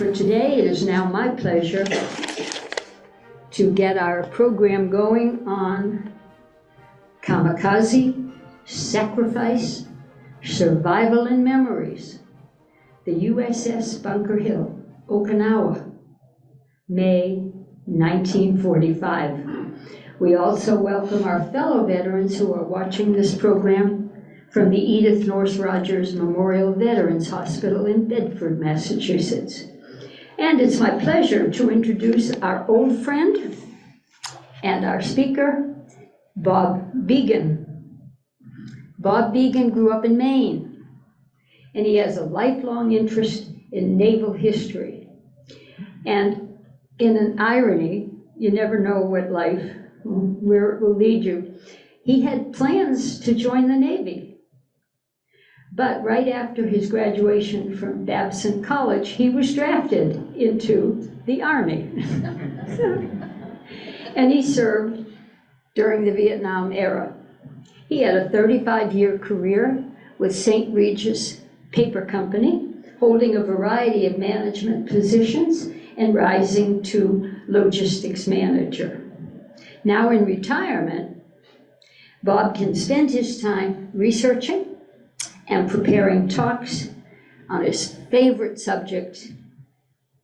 for today. It is now my pleasure to get our program going on Kamikaze, Sacrifice, Survival and Memories, the USS Bunker Hill, Okinawa, May 1945. We also welcome our fellow veterans who are watching this program from the Edith Norse Rogers Memorial Veterans Hospital in Bedford, Massachusetts. And it's my pleasure to introduce our old friend and our speaker, Bob Began. Bob Began grew up in Maine, and he has a lifelong interest in naval history. And in an irony, you never know what life, where it will lead you, he had plans to join the Navy. But right after his graduation from Babson College, he was drafted into the Army. And he served during the Vietnam era. He had a 35-year career with St. Regis Paper Company, holding a variety of management positions and rising to logistics manager. Now in retirement, Bob can spend his time researching and preparing talks on his favorite subject,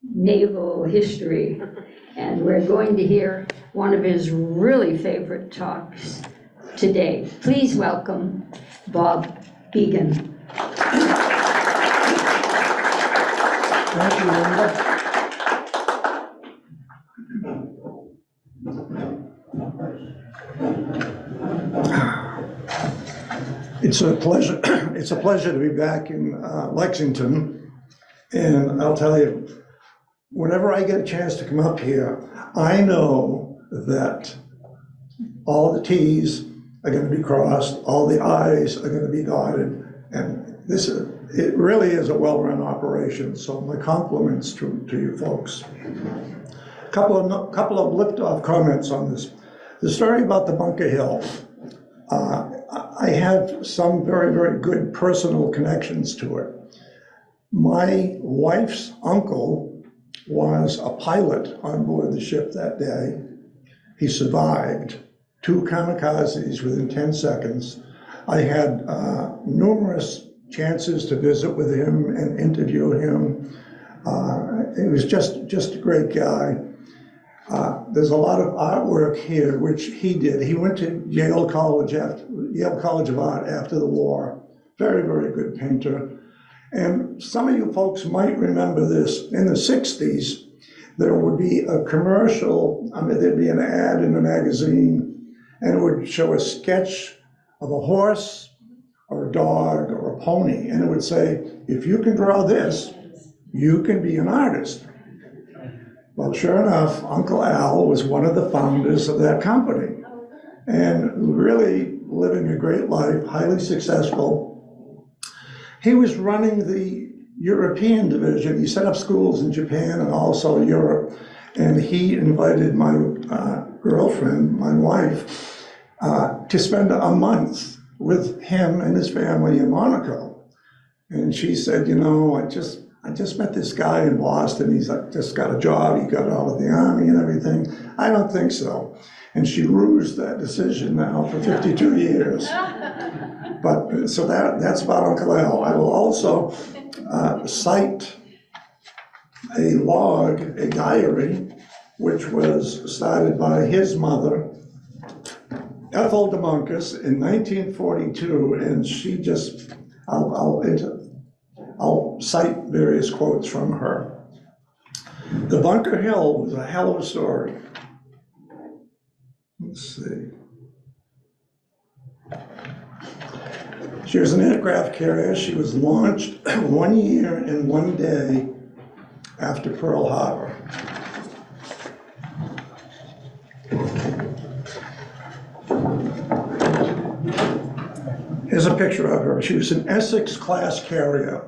naval history. And we're going to hear one of his really favorite talks today. Please welcome Bob Began. Thank you, Linda. It's a pleasure. It's a pleasure to be back in Lexington, and I'll tell you, whenever I get a chance to come up here, I know that all the T's are going to be crossed, all the I's are going to be dotted, and it really is a well-run operation. So my compliments to you folks. A couple of lift-off comments on this. The story about the Bunker Hill. I have some very, very good personal connections to it. My wife's uncle was a pilot on board the ship that day. He survived 2 kamikazes within 10 seconds. I had numerous chances to visit with him and interview him. He was just a great guy. There's a lot of artwork here, which he did. He went to Yale College of Art after the war. Very, very good painter. And some of you folks might remember this. In the 60s, there would be a commercial, there'd be an ad in a magazine, and it would show a sketch of a horse or a dog or a pony, and it would say, if you can draw this, you can be an artist. Well, sure enough, Uncle Al was one of the founders of that company, and really living a great life, highly successful. He was running the European division. He set up schools in Japan and also Europe, and he invited my girlfriend, my wife, to spend a month with him and his family in Monaco. And she said, you know, I just met this guy in Boston. He's just got a job. He got out of the Army and everything. I don't think so. And she rused that decision now for 52 years. But so that's about Uncle Al. I will also cite a log, a diary, which was started by his mother, Ethel DeMuncus, in 1942, and she just, I'll cite various quotes from her. The Bunker Hill was a hell of a story. Let's see. She was an aircraft carrier. She was launched 1 year and 1 day after Pearl Harbor. Here's a picture of her. She was an Essex class carrier.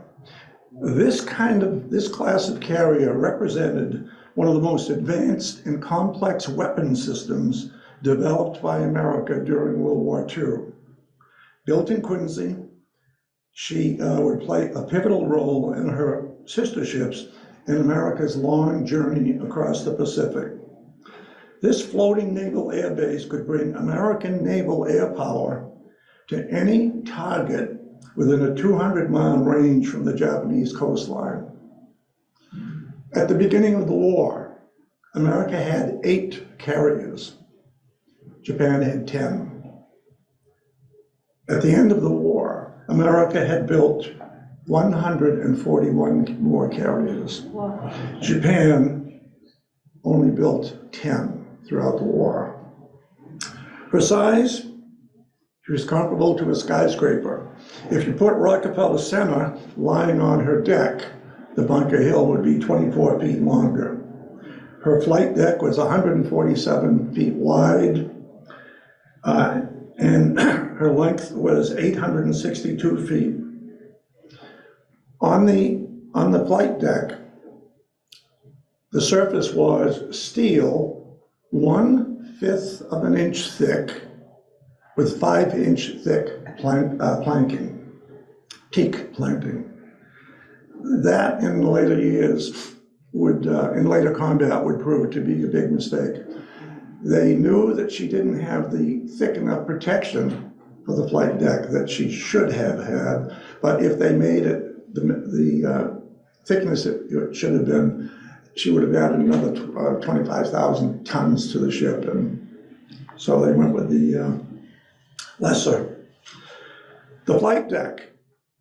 This class of carrier represented one of the most advanced and complex weapon systems developed by America during World War II. Built in Quincy, she would play a pivotal role in her sister ships in America's long journey across the Pacific. This floating naval air base could bring American naval air power to any target within a 200-mile range from the Japanese coastline. At the beginning of the war, America had 8 carriers. Japan had 10. At the end of the war, America had built 141 more carriers. Wow. Japan only built 10 throughout the war. Her size, she was comparable to a skyscraper. If you put Rockefeller Center lying on her deck, the Bunker Hill would be 24 feet longer. Her flight deck was 147 feet wide, and her length was 862 feet. On the flight deck, the surface was steel, 1/5 of an inch thick, with 5-inch thick planking, teak planking. That in later years would, in later combat, would prove to be a big mistake. They knew that she didn't have the thick enough protection for the flight deck that she should have had, but if they made it the thickness it should have been, she would have added another 25,000 tons to the ship, and so they went with the lesser. The flight deck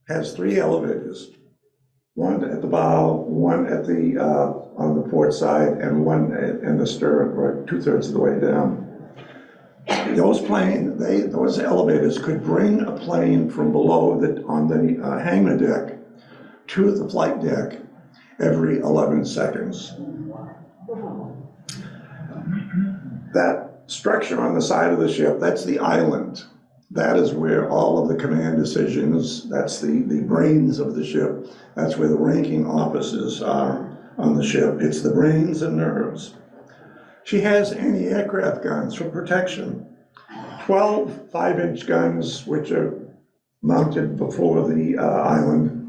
has 3 elevators, one at the bow, one at the on the port side, and one in the stern, right 2/3 of the way down. Those elevators could bring a plane from below on the hangar deck to the flight deck every 11 seconds. That structure on the side of the ship, that's the island. That is where all of the command decisions, that's the brains of the ship. That's where the ranking officers are on the ship. It's the brains and nerves. She has anti-aircraft guns for protection. 12 5-inch guns, which are mounted before the island.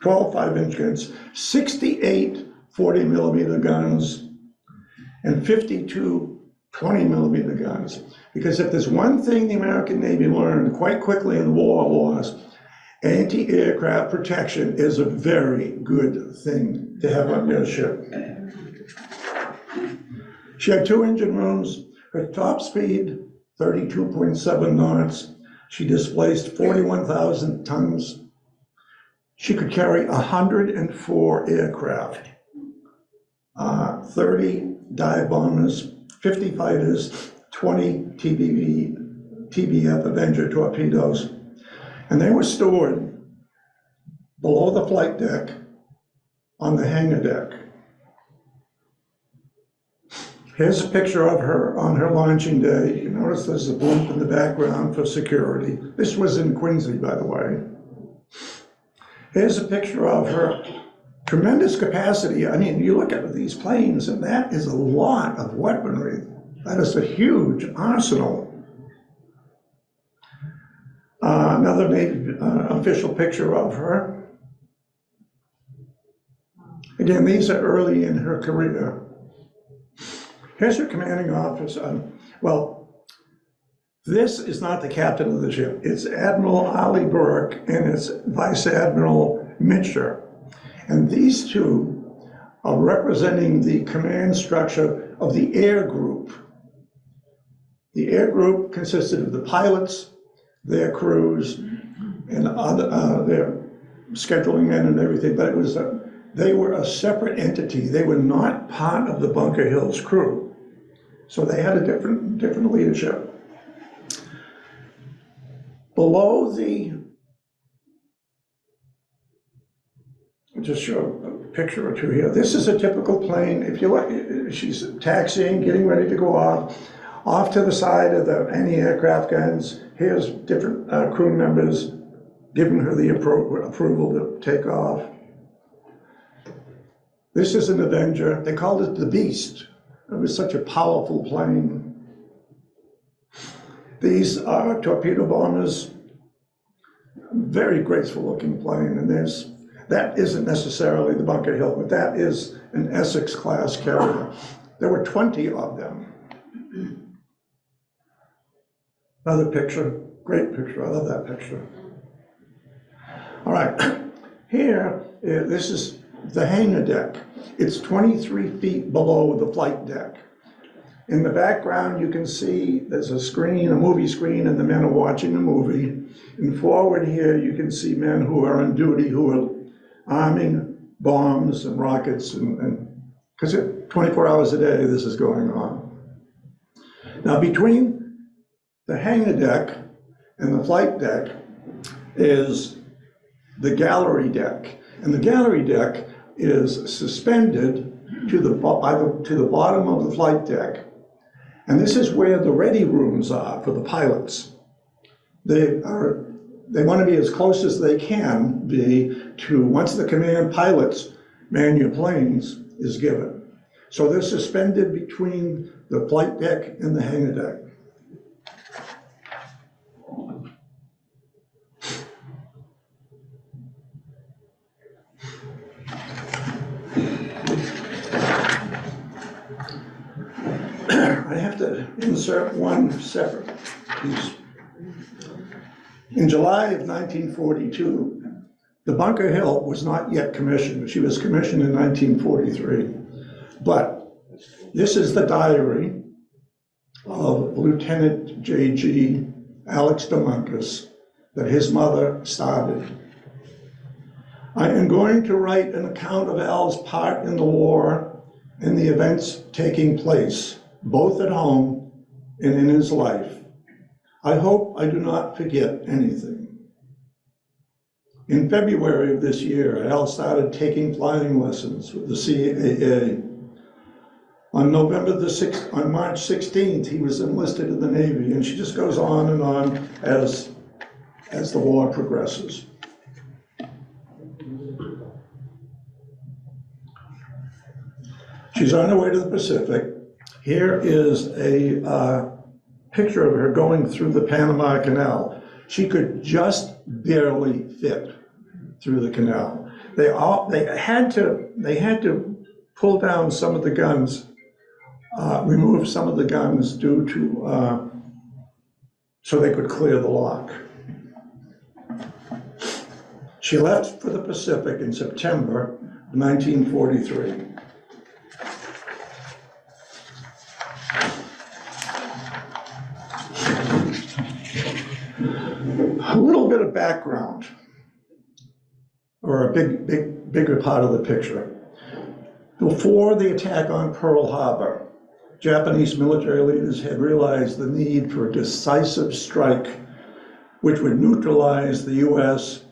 12 5-inch guns, 68 40-millimeter guns, and 52 20-millimeter guns. Because if there's one thing the American Navy learned quite quickly in the war was, anti-aircraft protection is a very good thing to have on your ship. She had 2 engine rooms. Her top speed, 32.7 knots. She displaced 41,000 tons. She could carry 104 aircraft, 30 dive bombers, 50 fighters, 20 TBF Avenger torpedoes, and they were stored below the flight deck on the hangar deck. Here's a picture of her on her launching day. You notice there's a blimp in the background for security. This was in Quincy, by the way. Here's a picture of her tremendous capacity. I mean, you look at these planes, and that is a lot of weaponry. That is a huge arsenal. Another Navy official picture of her. Again, these are early in her career. Here's her commanding officer. Well, this is not the captain of the ship. It's Admiral Ollie Burke and it's Vice Admiral Mitcher. And these two are representing the command structure of the air group. The air group consisted of the pilots, their crews, and other their scheduling men and everything, but it was they were a separate entity. They were not part of the Bunker Hills crew. So they had a different leadership. Below I'll just show a picture or two here. This is a typical plane. If you look, she's taxiing, getting ready to go off to the side of the anti-aircraft guns. Here's different crew members giving her the approval to take off. This is an Avenger. They called it the Beast. It was such a powerful plane. These are torpedo bombers. Very graceful looking plane. And That isn't necessarily the Bunker Hill, but that is an Essex-class carrier. There were 20 of them. Another picture, great picture, I love that picture. All right, here, this is the hangar deck. It's 23 feet below the flight deck. In the background, you can see there's a screen, a movie screen, and the men are watching a movie. And forward here, you can see men who are on duty, who are arming bombs and rockets, and because 24 hours a day, this is going on. Now, between the hangar deck and the flight deck is the gallery deck. And the gallery deck is suspended to the bottom of the flight deck. And this is where the ready rooms are for the pilots. They want to be as close as they can be to, once the command pilots man your planes is given. So they're suspended between the flight deck and the hangar deck. I have to insert one separate piece. In July of 1942, the Bunker Hill was not yet commissioned. She was commissioned in 1943. But this is the diary of Lieutenant J.G. Alex DeMuncus that his mother started. I am going to write an account of Al's part in the war and the events taking place, both at home and in his life. I hope I do not forget anything. In February of this year, Al started taking flying lessons with the CAA. On March 16th, he was enlisted in the Navy, and she just goes on and on as the war progresses. She's on her way to the Pacific. Here is a picture of her going through the Panama Canal. She could just barely fit through the canal. They had to pull down some of the guns, remove some of the guns due to so they could clear the lock. She left for the Pacific in September 1943. A little bit of background, or a bigger part of the picture. Before the attack on Pearl Harbor, Japanese military leaders had realized the need for a decisive strike which would neutralize the US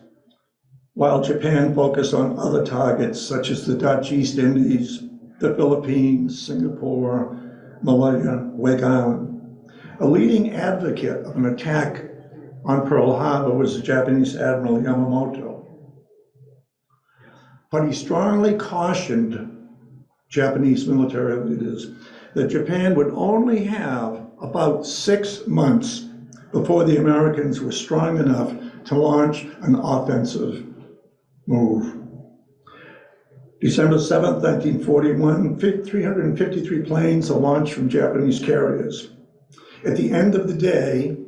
while Japan focused on other targets such as the Dutch East Indies, the Philippines, Singapore, Malaya, Wake Island. A leading advocate of an attack on Pearl Harbor was the Japanese Admiral Yamamoto. But he strongly cautioned Japanese military leaders that Japan would only have about 6 months before the Americans were strong enough to launch an offensive move. December 7th, 1941, 353 planes are launched from Japanese carriers. At the end of the day,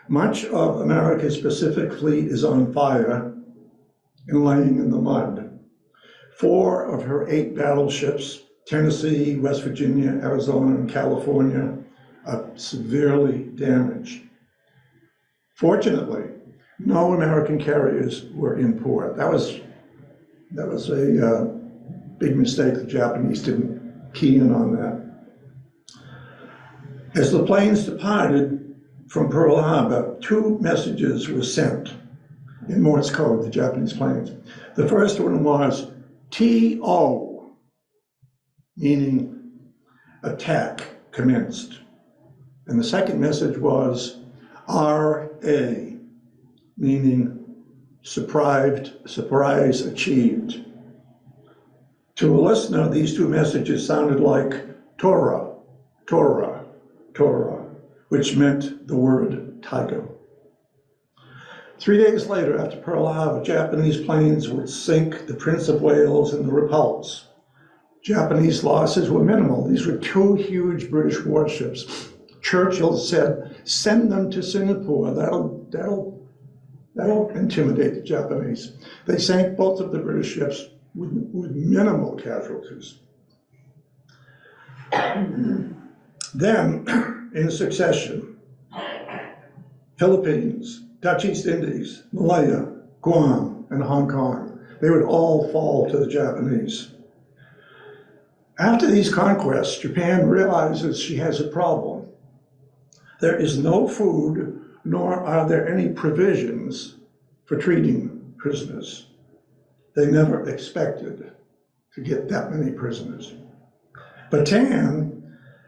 much of America's Pacific Fleet is on fire and laying in the mud. 4 of her 8 battleships, Tennessee, West Virginia, Arizona, and California, are severely damaged. Fortunately, no American carriers were in port. That was a big mistake. The Japanese didn't key in on that. As the planes departed from Pearl Harbor, 2 messages were sent in Morse code, the Japanese planes. The first one was TO, meaning attack commenced. And the second message was RA, meaning surprise achieved. To a listener, these 2 messages sounded like Torah, Torah, Torah, which meant the word tiger. 3 days later, after Pearl Harbor, Japanese planes would sink the Prince of Wales and the Repulse. Japanese losses were minimal. These were two huge British warships. Churchill said, send them to Singapore. That'll intimidate the Japanese. They sank both of the British ships with minimal casualties. Then, in succession, Philippines, Dutch East Indies, Malaya, Guam, and Hong Kong, they would all fall to the Japanese. After these conquests, Japan realizes she has a problem. There is no food, nor are there any provisions for treating prisoners. They never expected to get that many prisoners. Bataan,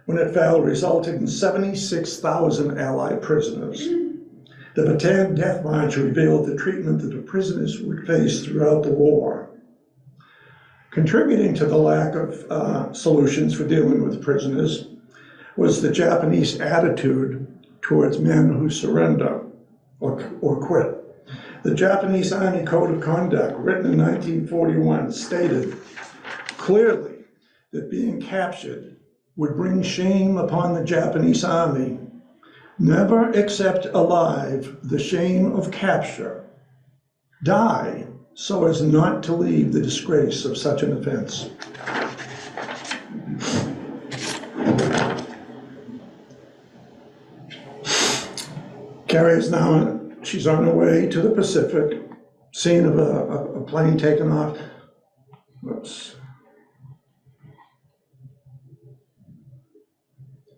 when it fell, resulted in 76,000 Allied prisoners. The Bataan Death March revealed the treatment that the prisoners would face throughout the war. Contributing to the lack of solutions for dealing with prisoners was the Japanese attitude towards men who surrender or quit. The Japanese Army Code of Conduct, written in 1941, stated clearly that being captured would bring shame upon the Japanese Army. Never accept alive the shame of capture. Die so as not to leave the disgrace of such an offense. Carrier's now, she's on her way to the Pacific, scene of a plane taking off. Whoops.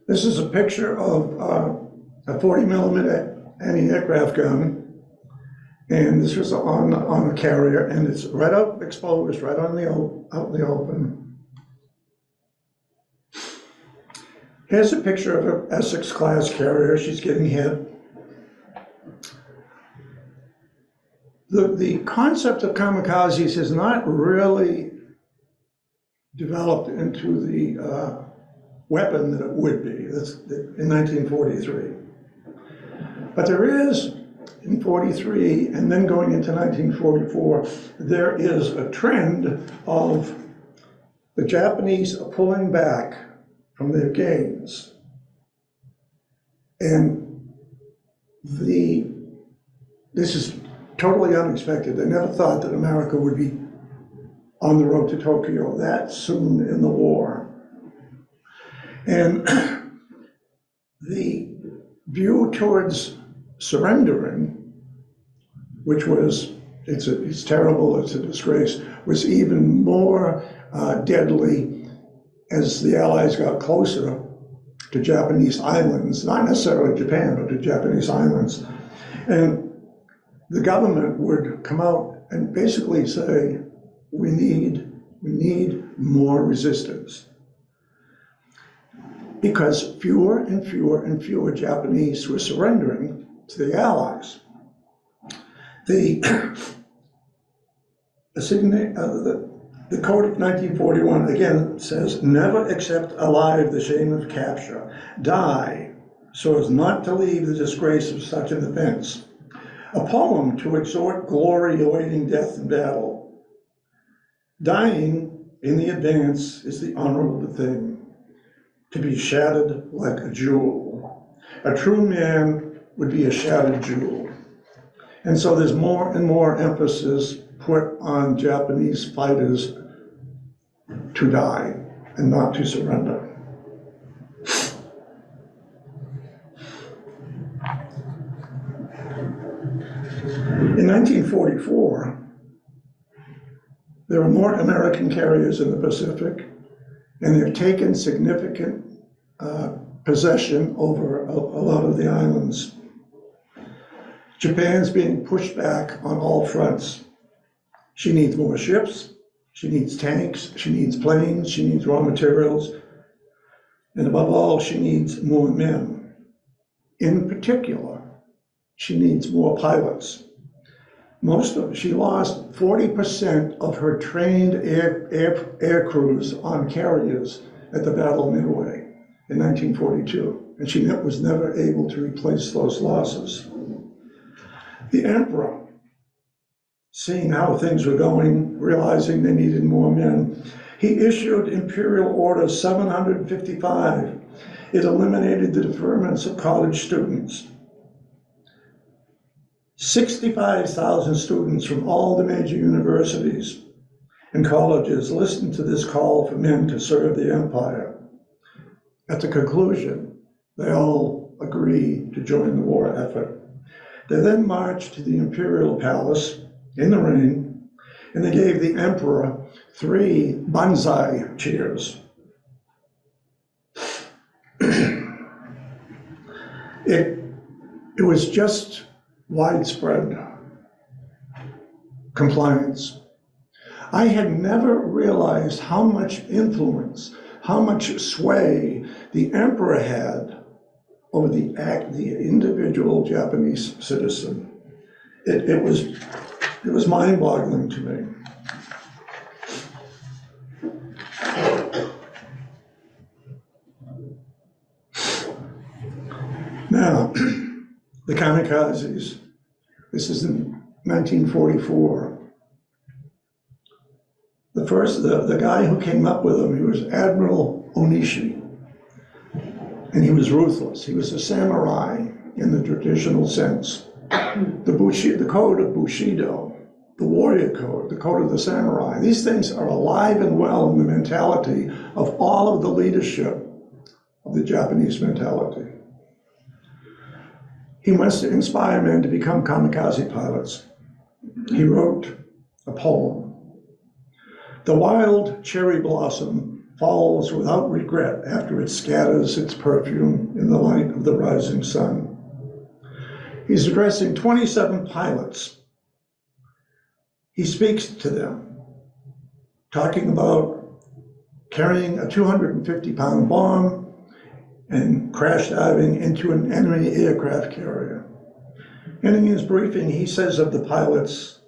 This is a picture of a 40 millimeter anti-aircraft gun. And this was on a carrier, and it's right out exposed, right on out in the open. Here's a picture of an Essex-class carrier. She's getting hit. The concept of kamikazes has not really developed into the weapon that it would be. That's in 1943. But there is, in 43, and then going into 1944, there is a trend of the Japanese pulling back from their gains. And this is totally unexpected. They never thought that America would be on the road to Tokyo that soon in the war. And the view towards surrendering, which was, it's terrible, it's a disgrace, was even more deadly as the Allies got closer to Japanese islands, not necessarily Japan, but to Japanese islands. And the government would come out and basically say, we need more resistance. Because fewer and fewer and fewer Japanese were surrendering to the Allies. The Code of 1941, again, says, never accept alive the shame of capture. Die so as not to leave the disgrace of such an offense. A poem to exhort glory awaiting death in battle. Dying in the advance is the honorable thing, to be shattered like a jewel. A true man would be a shattered jewel. And so there's more and more emphasis put on Japanese fighters to die and not to surrender. In 1944, there were more American carriers in the Pacific, and they've taken significant possession over a lot of the islands. Japan's being pushed back on all fronts. She needs more ships, she needs tanks, she needs planes, she needs raw materials, and above all, she needs more men. In particular, she needs more pilots. She lost 40% of her trained air crews on carriers at the Battle of Midway in 1942, and she was never able to replace those losses. The emperor, seeing how things were going, realizing they needed more men, he issued Imperial Order 755. It eliminated the deferments of college students. 65,000 students from all the major universities and colleges listened to this call for men to serve the empire. At the conclusion, they all agreed to join the war effort. They then marched to the Imperial Palace in the rain, and they gave the emperor 3 banzai cheers. It was just widespread compliance. I had never realized how much influence, how much sway the emperor had over the individual Japanese citizen. It was mind-boggling to me. Now, the Kamikazes. This is in 1944. The guy who came up with them, he was Admiral Onishi, and he was ruthless. He was a samurai in the traditional sense. The code of Bushido, the warrior code, the code of the samurai, these things are alive and well in the mentality of all of the leadership of the Japanese mentality. He wants to inspire men to become kamikaze pilots. He wrote a poem. The wild cherry blossom falls without regret after it scatters its perfume in the light of the rising sun. He's addressing 27 pilots. He speaks to them, talking about carrying a 250-pound bomb and crash diving into an enemy aircraft carrier. And in his briefing, he says of the pilots,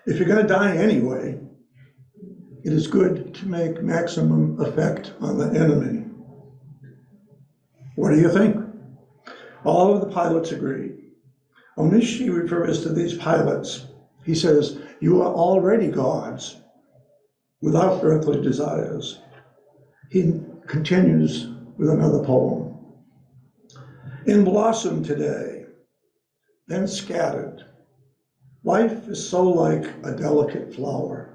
if you're going to die anyway, it is good to make maximum effect on the enemy. What do you think? All of the pilots agree. Onishi refers to these pilots. He says, you are already gods without earthly desires. He continues with another poem. In blossom today, then scattered, life is so like a delicate flower.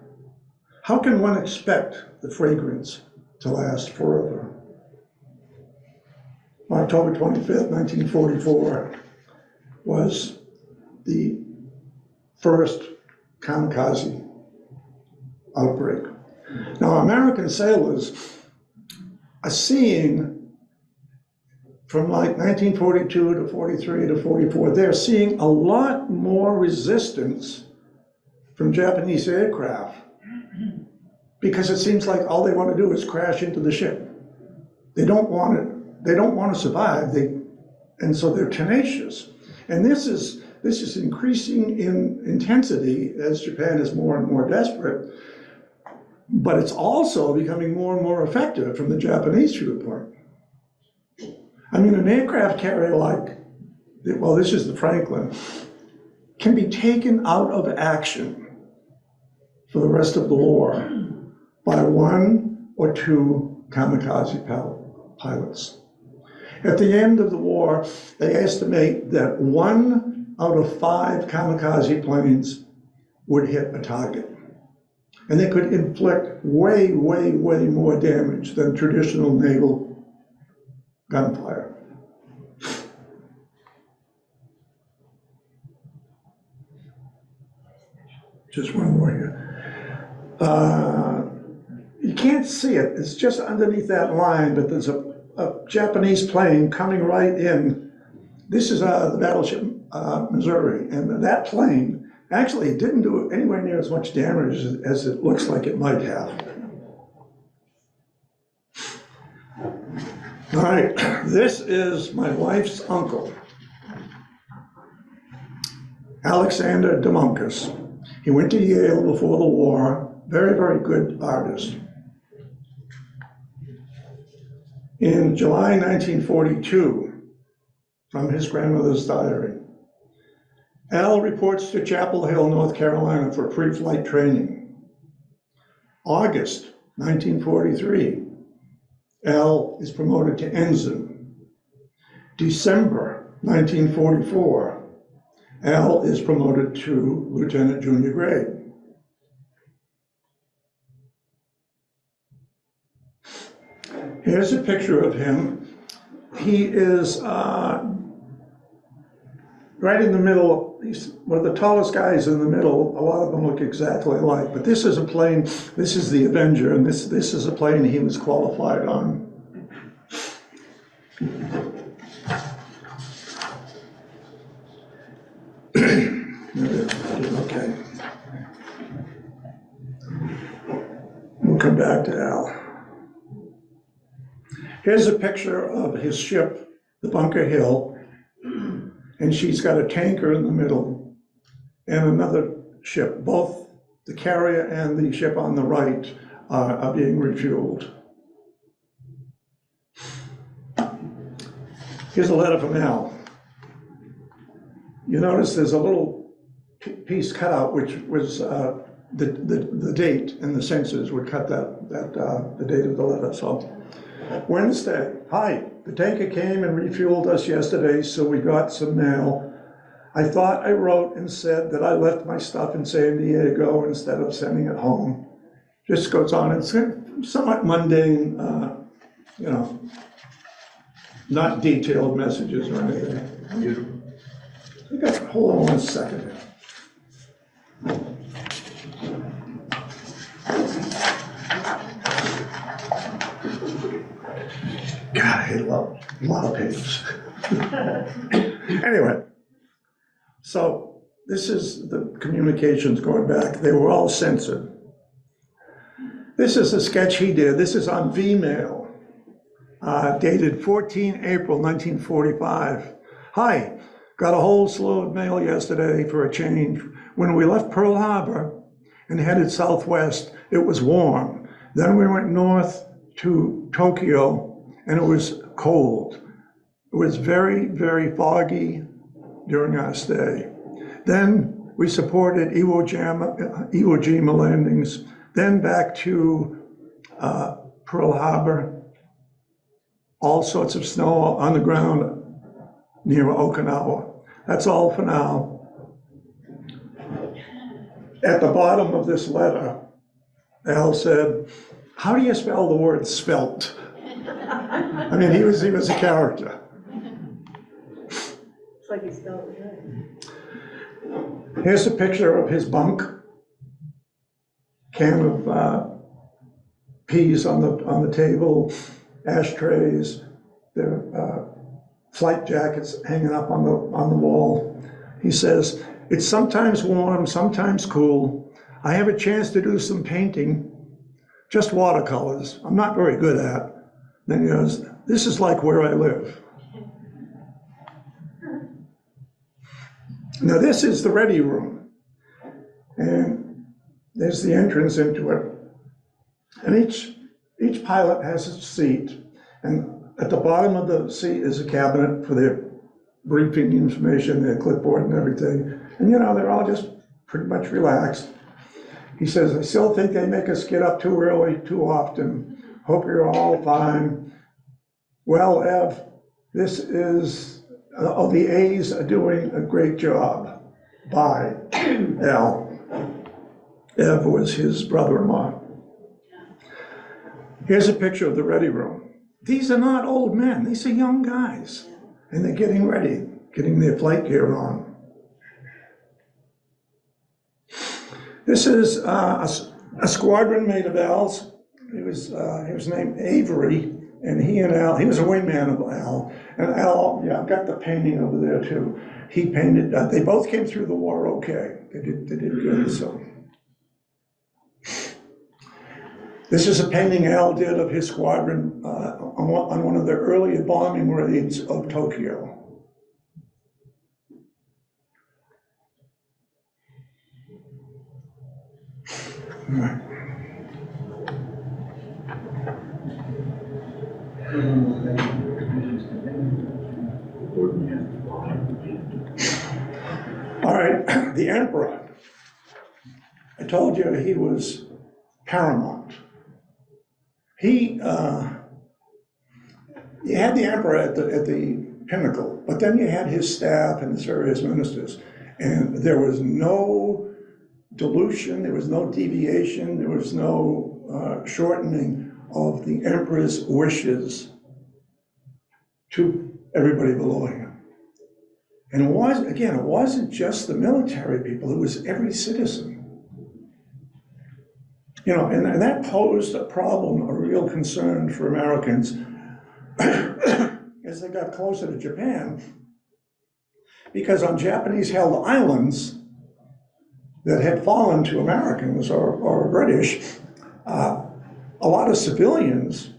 How can one expect the fragrance to last forever? October 25th, 1944 was the first kamikaze outbreak. Now, American sailors are seeing from like 1942 to 43 to 44, they're seeing a lot more resistance from Japanese aircraft because it seems like all they want to do is crash into the ship. They don't want it. They don't want to survive. And so they're tenacious. And this is increasing in intensity as Japan is more and more desperate. But it's also becoming more and more effective from the Japanese viewpoint. I mean, an aircraft carrier like, well, this is the Franklin, can be taken out of action for the rest of the war by 1 or 2 kamikaze pilots. At the end of the war, they estimate that 1 out of 5 kamikaze planes would hit a target. And they could inflict way, way, way more damage than traditional naval gunfire. Just one more here. You can't see it. It's just underneath that line, but there's a Japanese plane coming right in. This is the battleship Missouri, and that plane actually didn't do anywhere near as much damage as it looks like it might have. All right, this is my wife's uncle, Alexander Demonkus. He went to Yale before the war, very, very good artist. In July 1942, from his grandmother's diary, Al reports to Chapel Hill, North Carolina for pre-flight training. August 1943, Al is promoted to ensign. December 1944, Al is promoted to lieutenant junior grade. Here's a picture of him. He is right in the middle. He's one of the tallest guys in the middle. A lot of them look exactly alike, but this is a plane, this is the Avenger, and this is a plane he was qualified on. Okay. We'll come back to Al. Here's a picture of his ship, the Bunker Hill, and she's got a tanker in the middle and another ship. Both the carrier and the ship on the right are being refueled. Here's a letter from Al. You notice there's a little piece cut out, which was the date, and the censors would cut the date of the letter. So, Wednesday, hi, the tanker came and refueled us yesterday, so we got some mail. I thought I wrote and said that I left my stuff in San Diego instead of sending it home. Just goes on. It's somewhat mundane, you know, not detailed messages or anything. Beautiful. Hold on one second. God, I hate a lot of pages. Anyway, so this is the communications going back. They were all censored. This is a sketch he did. This is on Vmail, dated 14 April 1945. Hi, got a whole slew of mail yesterday for a change. When we left Pearl Harbor and headed southwest, it was warm. Then we went north to Tokyo, and it was cold. It was very, very foggy during our stay. Then we supported Iwo Jima landings, then back to Pearl Harbor, all sorts of snow on the ground near Okinawa. That's all for now. At the bottom of this letter, Al said, how do you spell the word spelt? I mean, he was a character. It's like he spelled it right. Here's a picture of his bunk. Can of peas on the table, ashtrays, their flight jackets hanging up on the wall. He says, it's sometimes warm, sometimes cool. I have a chance to do some painting, just watercolors. I'm not very good at. Then he goes, this is like where I live. Now this is the ready room. And there's the entrance into it. And each pilot has a seat. And at the bottom of the seat is a cabinet for their briefing information, their clipboard and everything. And you know, they're all just pretty much relaxed. He says, I still think they make us get up too early, too often. Hope you're all fine. Well, Ev, this is, the A's are doing a great job. Bye, Al. Ev was his brother-in-law. Here's a picture of the ready room. These are not old men, these are young guys. And they're getting ready, getting their flight gear on. This is a squadron mate of Al's. He was named Avery, and he and Al, he was a wingman of Al. And Al, yeah, I've got the painting over there too. He painted, they both came through the war okay. They did good, so. This is a painting Al did of his squadron on one of the earlier bombing raids of Tokyo. All right. All right, the emperor. I told you he was paramount. You had the emperor at the pinnacle, but then you had his staff and his various ministers, and there was no dilution, there was no deviation, there was no shortening of the emperor's wishes to everybody below him. And it wasn't just the military people, it was every citizen. You know, and that posed a problem, a real concern for Americans as they got closer to Japan, because on Japanese-held islands that had fallen to Americans or British, a lot of civilians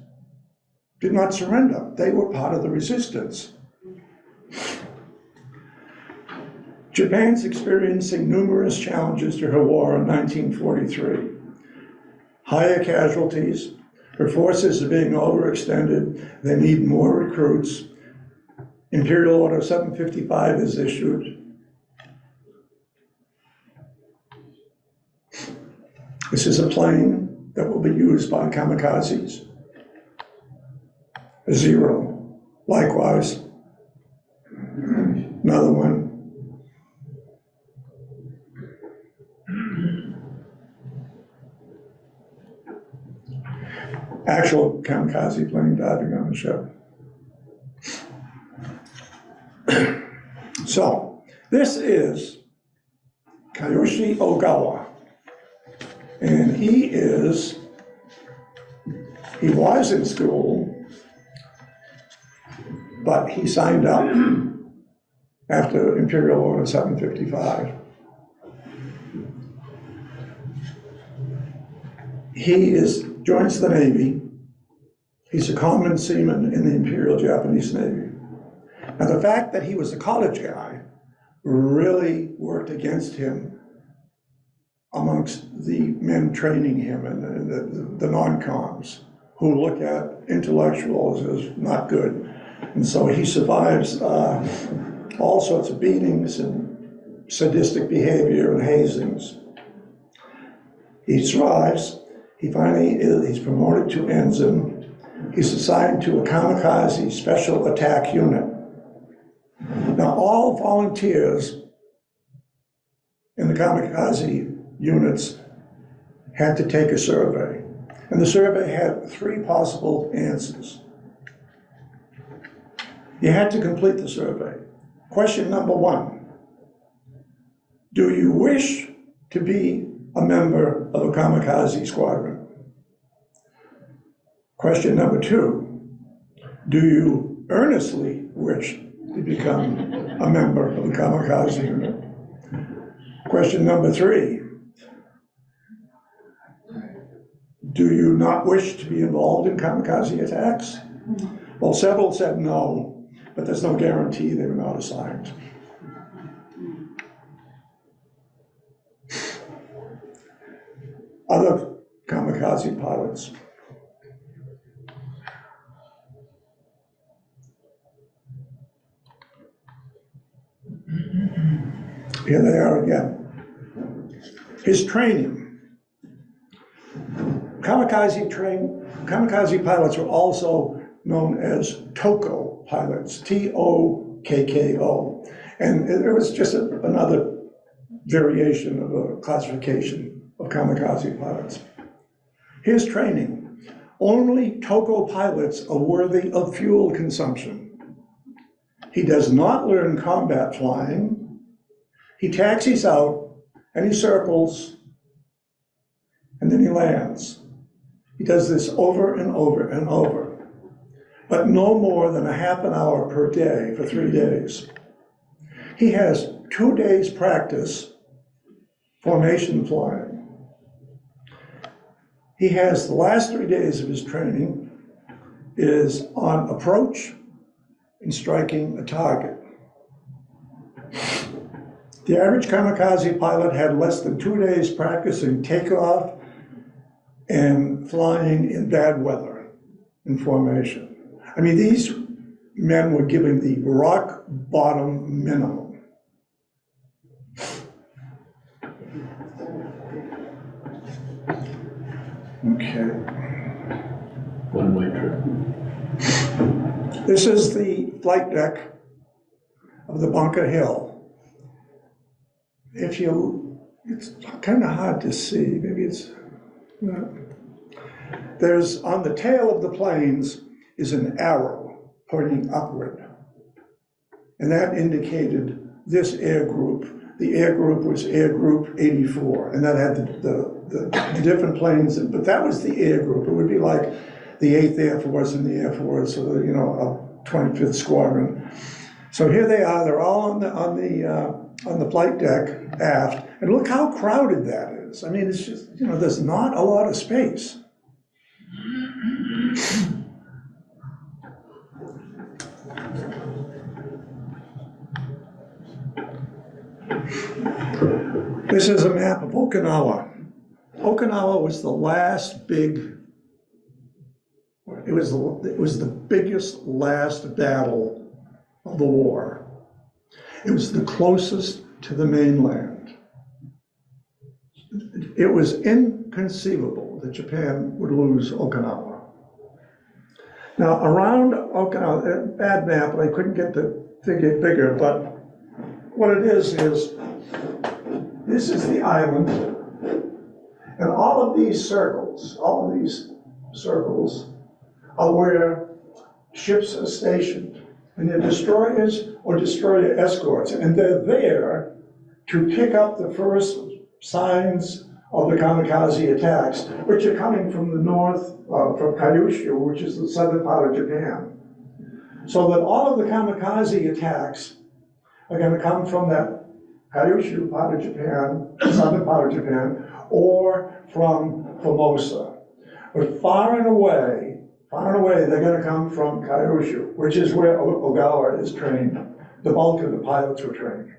did not surrender. They were part of the resistance. Japan's experiencing numerous challenges to her war in 1943. Higher casualties, her forces are being overextended, they need more recruits. Imperial Order 755 is issued. This is a plane that will be used by kamikazes. Zero, likewise. Another one. Actual kamikaze plane diving on the ship. So, this is Kayoshi Ogawa. And he was in school, but he signed up after Imperial Order 755. He joins the Navy. He's a common seaman in the Imperial Japanese Navy. Now, the fact that he was a college guy really worked against him amongst the men training him and the non-coms, who look at intellectuals as not good. And so he survives all sorts of beatings and sadistic behavior and hazings. He survives. He's promoted to ensign. He's assigned to a kamikaze special attack unit. Now, all volunteers in the kamikaze units had to take a survey. And the survey had 3 possible answers. You had to complete the survey. Question number 1, do you wish to be a member of a kamikaze squadron? Question number 2, do you earnestly wish to become a member of a kamikaze unit? Question number 3, do you not wish to be involved in kamikaze attacks? Well, several said no, but there's no guarantee they were not assigned. Other kamikaze pilots. Here they are again. His training. Kamikaze pilots were also known as Toko pilots, T-O-K-K-O. And it was just another variation of a classification of kamikaze pilots. His training. Only Toko pilots are worthy of fuel consumption. He does not learn combat flying. He taxis out and he circles and then he lands. He does this over and over and over, but no more than a half an hour per day for 3 days. He has 2 days practice formation flying. He has the last 3 days of his training is on approach and striking a target. The average kamikaze pilot had less than 2 days practicing takeoff and flying in bad weather in formation. I mean, these men were giving the rock bottom minimum. Okay. One-way trip. This is the flight deck of the Bunker Hill. If you, it's kind of hard to see, maybe it's not. There's, on the tail of the planes is an arrow pointing upward. And that indicated this air group. The air group was Air Group 84, and that had the different planes, but that was the air group. It would be like the 8th Air Force and the Air Force, or the, 25th Squadron. So here they are, they're all on the flight deck aft, and look how crowded that is. I mean, it's just, there's not a lot of space. This is a map of Okinawa. Okinawa was the last big, it was the biggest last battle of the war. It was the closest to the mainland. It was inconceivable that Japan would lose Okinawa. Now, around Okinawa, bad map, and I couldn't get the figure bigger, but what it is this is the island, and all of these circles are where ships are stationed, and they're destroyers or destroyer escorts, and they're there to pick up the first signs of the kamikaze attacks, which are coming from the north, from Kyushu, which is the southern part of Japan. So that all of the kamikaze attacks are going to come from that Kyushu part of Japan, southern part of Japan, or from Formosa. But far and away, they're going to come from Kyushu, which is where Ogawa is trained. The bulk of the pilots were trained.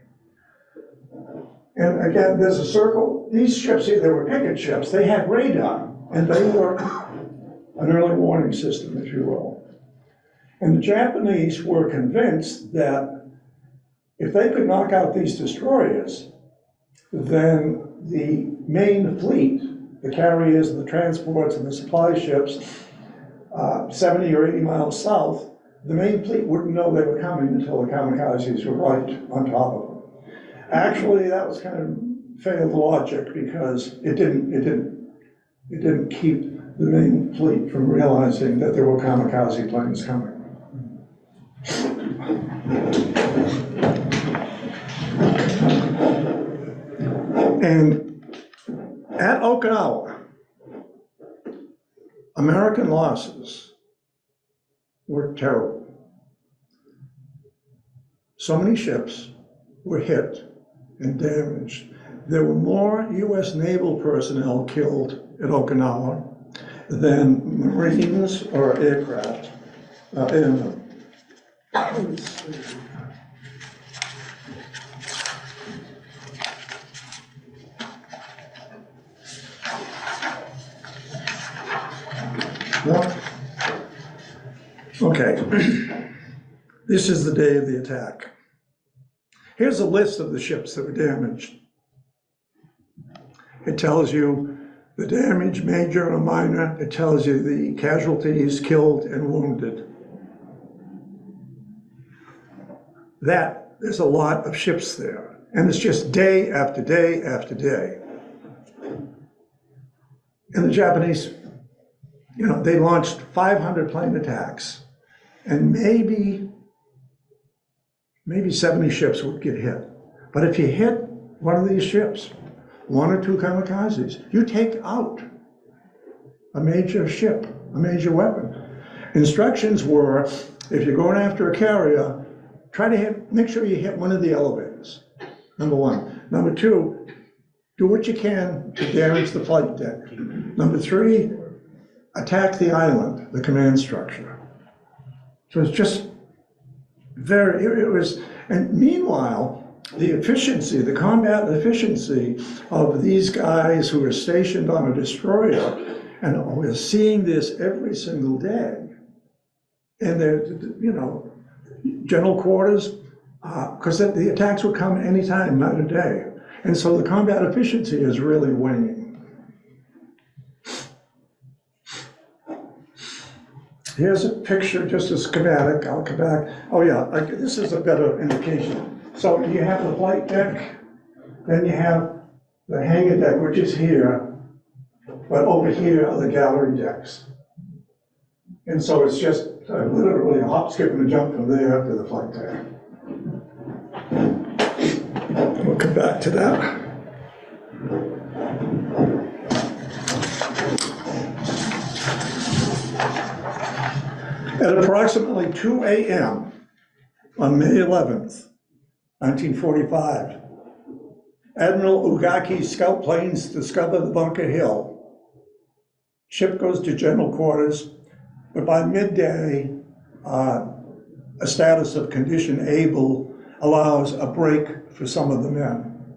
And again, there's a circle. These ships, they were picket ships. They had radar, and they were an early warning system, if you will. And the Japanese were convinced that if they could knock out these destroyers, then the main fleet, the carriers, the transports, and the supply ships, 70 or 80 miles south, the main fleet wouldn't know they were coming until the kamikazes were right on top of them. Actually, that was kind of failed logic because it didn't keep the main fleet from realizing that there were kamikaze planes coming. And at Okinawa, American losses were terrible. So many ships were hit and damaged. There were more US naval personnel killed at Okinawa than Marines or aircraft. Okay, this is the day of the attack. Here's a list of the ships that were damaged. It tells you the damage, major or minor. It tells you the casualties, killed and wounded. There's a lot of ships there. And it's just day after day after day. And the Japanese, they launched 500 plane attacks. And maybe 70 ships would get hit. But if you hit one of these ships, one or two kamikazes, you take out a major ship, a major weapon. Instructions were, if you're going after a carrier, make sure you hit one of the elevators, number one. Number two, do what you can to damage the flight deck. Number three, attack the island, the command structure. So it's just and meanwhile, the combat efficiency of these guys who are stationed on a destroyer, and we're seeing this every single day. And they're, general quarters, because the attacks would come anytime, not a day. And so the combat efficiency is really waning. Here's a picture, just a schematic, I'll come back. Oh yeah, this is a better indication. So you have the flight deck, then you have the hangar deck, which is here, but over here are the gallery decks. And so it's just literally a hop, skip, and a jump from there to the flight deck. We'll come back to that. At approximately 2 a.m. on May 11th, 1945, Admiral Ugaki's scout planes discover the Bunker Hill. Ship goes to general quarters, but by midday, a status of condition able allows a break for some of the men.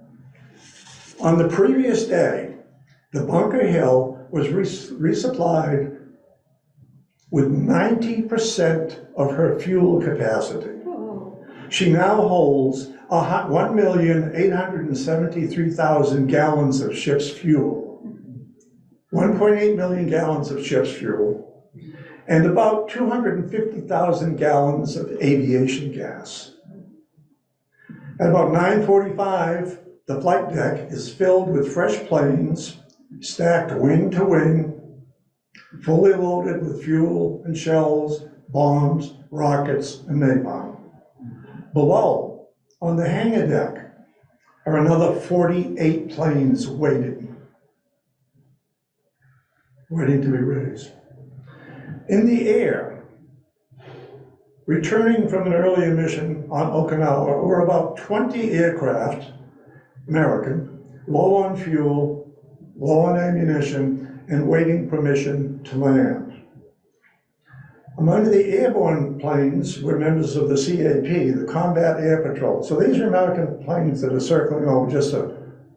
On the previous day, the Bunker Hill was resupplied with 90% of her fuel capacity. She now holds 1,873,000 gallons of ship's fuel, 1.8 million gallons of ship's fuel, and about 250,000 gallons of aviation gas. At about 9:45, the flight deck is filled with fresh planes, stacked wing to wing, fully loaded with fuel and shells, bombs, rockets, and napalm. Below, on the hangar deck, are another 48 planes waiting to be raised. In the air, returning from an earlier mission on Okinawa, were about 20 aircraft, American, low on fuel, low on ammunition, and waiting permission to land. Among the airborne planes were members of the CAP, the Combat Air Patrol. So these are American planes that are circling over just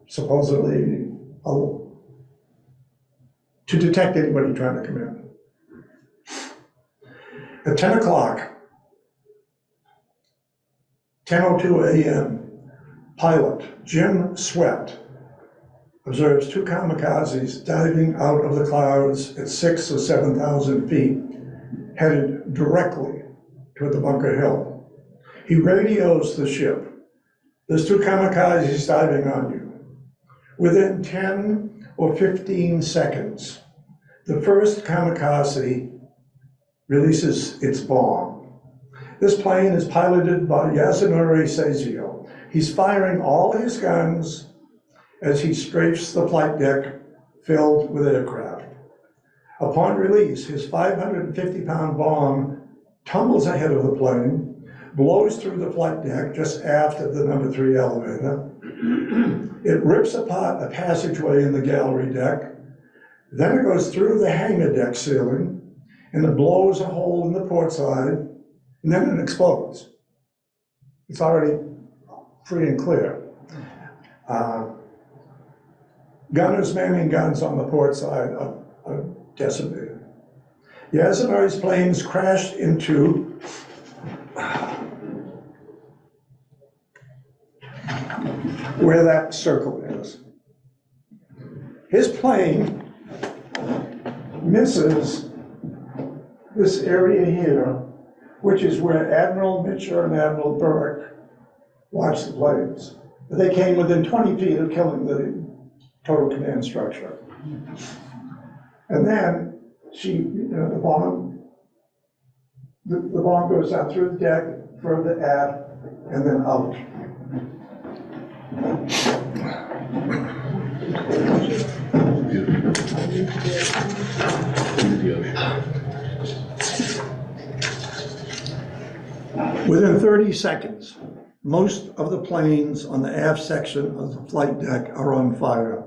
supposedly to detect anybody trying to come in. At 10 o'clock, 10:02 a.m., pilot Jim Sweat observes two kamikazes diving out of the clouds at 6,000 or 7,000 feet, headed directly toward the Bunker Hill. He radios the ship. There's two kamikazes diving on you. Within 10 or 15 seconds, the first kamikaze releases its bomb. This plane is piloted by Yasunori Seizio. He's firing all his guns as he strafes the flight deck filled with aircraft. Upon release, his 550-pound bomb tumbles ahead of the plane, blows through the flight deck just aft of the number 3 elevator. It rips apart a passageway in the gallery deck. Then it goes through the hangar deck ceiling, and it blows a hole in the port side, and then it explodes. It's already free and clear. Gunners manning guns on the port side are decimated. Yasunori's planes crashed into where that circle is. His plane misses this area here, which is where Admiral Mitchell and Admiral Burke watched the planes. They came within 20 feet of killing the total command structure. And then the bomb goes down through the deck, further aft, and then out. Within 30 seconds, most of the planes on the aft section of the flight deck are on fire.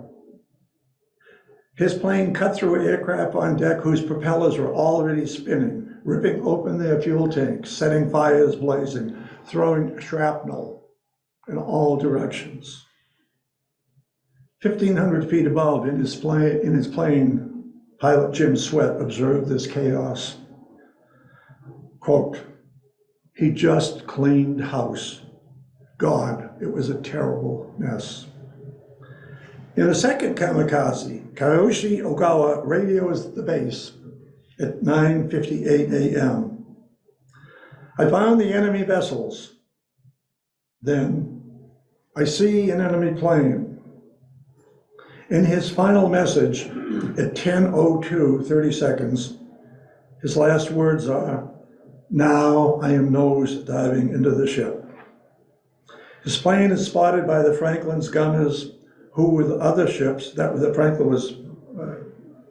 His plane cut through aircraft on deck whose propellers were already spinning, ripping open their fuel tanks, setting fires blazing, throwing shrapnel in all directions. 1,500 feet above, in his plane, pilot Jim Sweat observed this chaos. Quote, "He just cleaned house. God, it was a terrible mess." In a second kamikaze, Kayoshi Ogawa radios the base at 9:58 a.m. I found the enemy vessels. Then I see an enemy plane. In his final message at 10:02, 30 seconds, his last words are, "Now I am nose diving into the ship." His plane is spotted by the Franklin's gunners, who with other ships, the Franklin was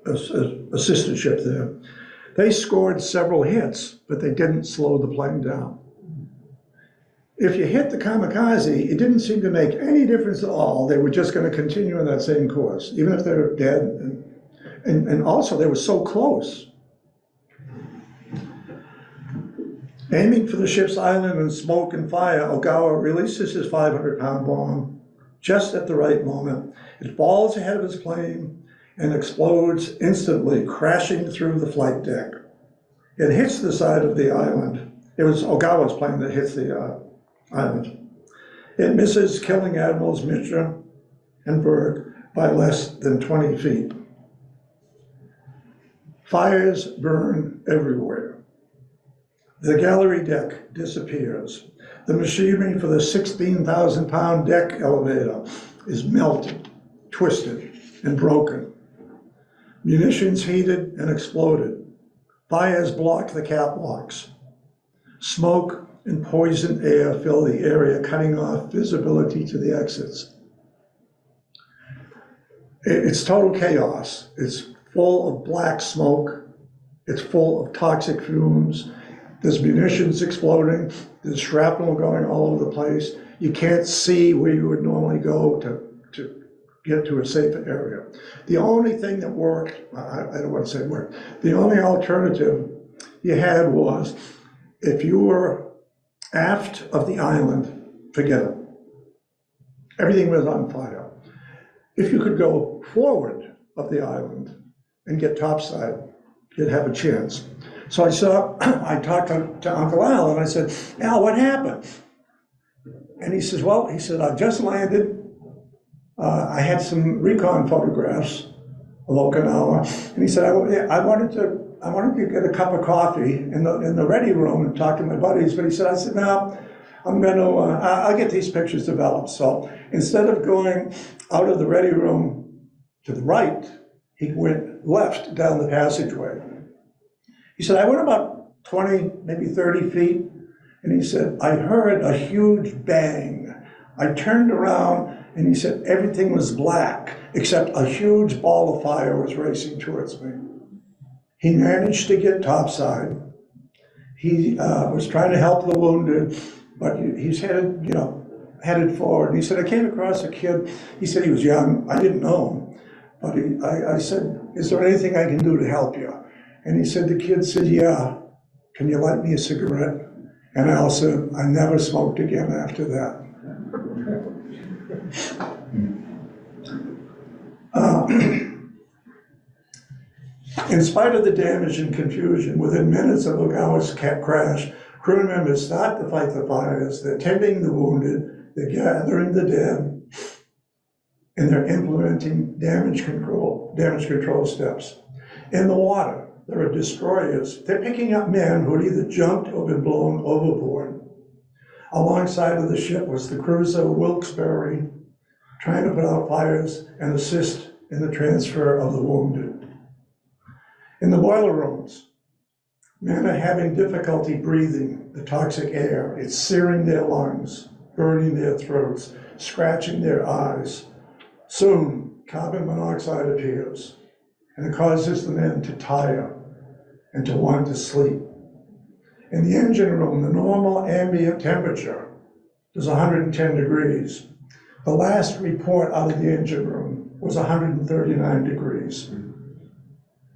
a sister ship there. They scored several hits, but they didn't slow the plane down. If you hit the Kamikaze, it didn't seem to make any difference at all. They were just going to continue on that same course, even if they were dead. And also, they were so close. Aiming for the ship's island and smoke and fire, Ogawa releases his 500-pound bomb just at the right moment. It falls ahead of his plane and explodes instantly, crashing through the flight deck. It hits the side of the island. It was Ogawa's plane that hits the island. It misses, killing Admirals Mitra and Berg by less than 20 feet. Fires burn everywhere. The gallery deck disappears. The machinery for the 16,000-pound deck elevator is melted, twisted, and broken. Munitions heated and exploded. Fires block the catwalks. Smoke and poisoned air fill the area, cutting off visibility to the exits. It's total chaos. It's full of black smoke. It's full of toxic fumes. There's munitions exploding. There's shrapnel going all over the place. You can't see where you would normally go to get to a safer area. The only thing that worked, I don't want to say worked, the only alternative you had was if you were aft of the island, forget it. Everything was on fire. If you could go forward of the island and get topside, you'd have a chance. So I talked to Uncle Al and I said, "Al, what happened?" And he says, "I just landed. I had some recon photographs of Okinawa." And he said, I wanted to get a cup of coffee in the ready room and talk to my buddies. But he said, "No, I'll get these pictures developed." So instead of going out of the ready room to the right, he went left down the passageway. He said, "I went about 20, maybe 30 feet, and he said, I heard a huge bang. I turned around, and he said, everything was black, except a huge ball of fire was racing towards me." He managed to get topside. He was trying to help the wounded, but he's headed forward. And he said, "I came across a kid." He said he was young. I didn't know him, but I said, "Is there anything I can do to help you?" And he said, the kid said, "Yeah, can you light me a cigarette?" And Al said, "I never smoked again after that." In spite of the damage and confusion, within minutes of Ogawa's crash, crew members start to fight the fires. They're tending the wounded, they're gathering the dead, and they're implementing damage control steps. In the water, there are destroyers. They're picking up men who had either jumped or been blown overboard. Alongside of the ship was the cruiser Wilkes-Barre, trying to put out fires and assist in the transfer of the wounded. In the boiler rooms, men are having difficulty breathing the toxic air. It's searing their lungs, burning their throats, scratching their eyes. Soon, carbon monoxide appears, and it causes the men to tire and to want to sleep. In the engine room, the normal ambient temperature is 110 degrees. The last report out of the engine room was 139 degrees.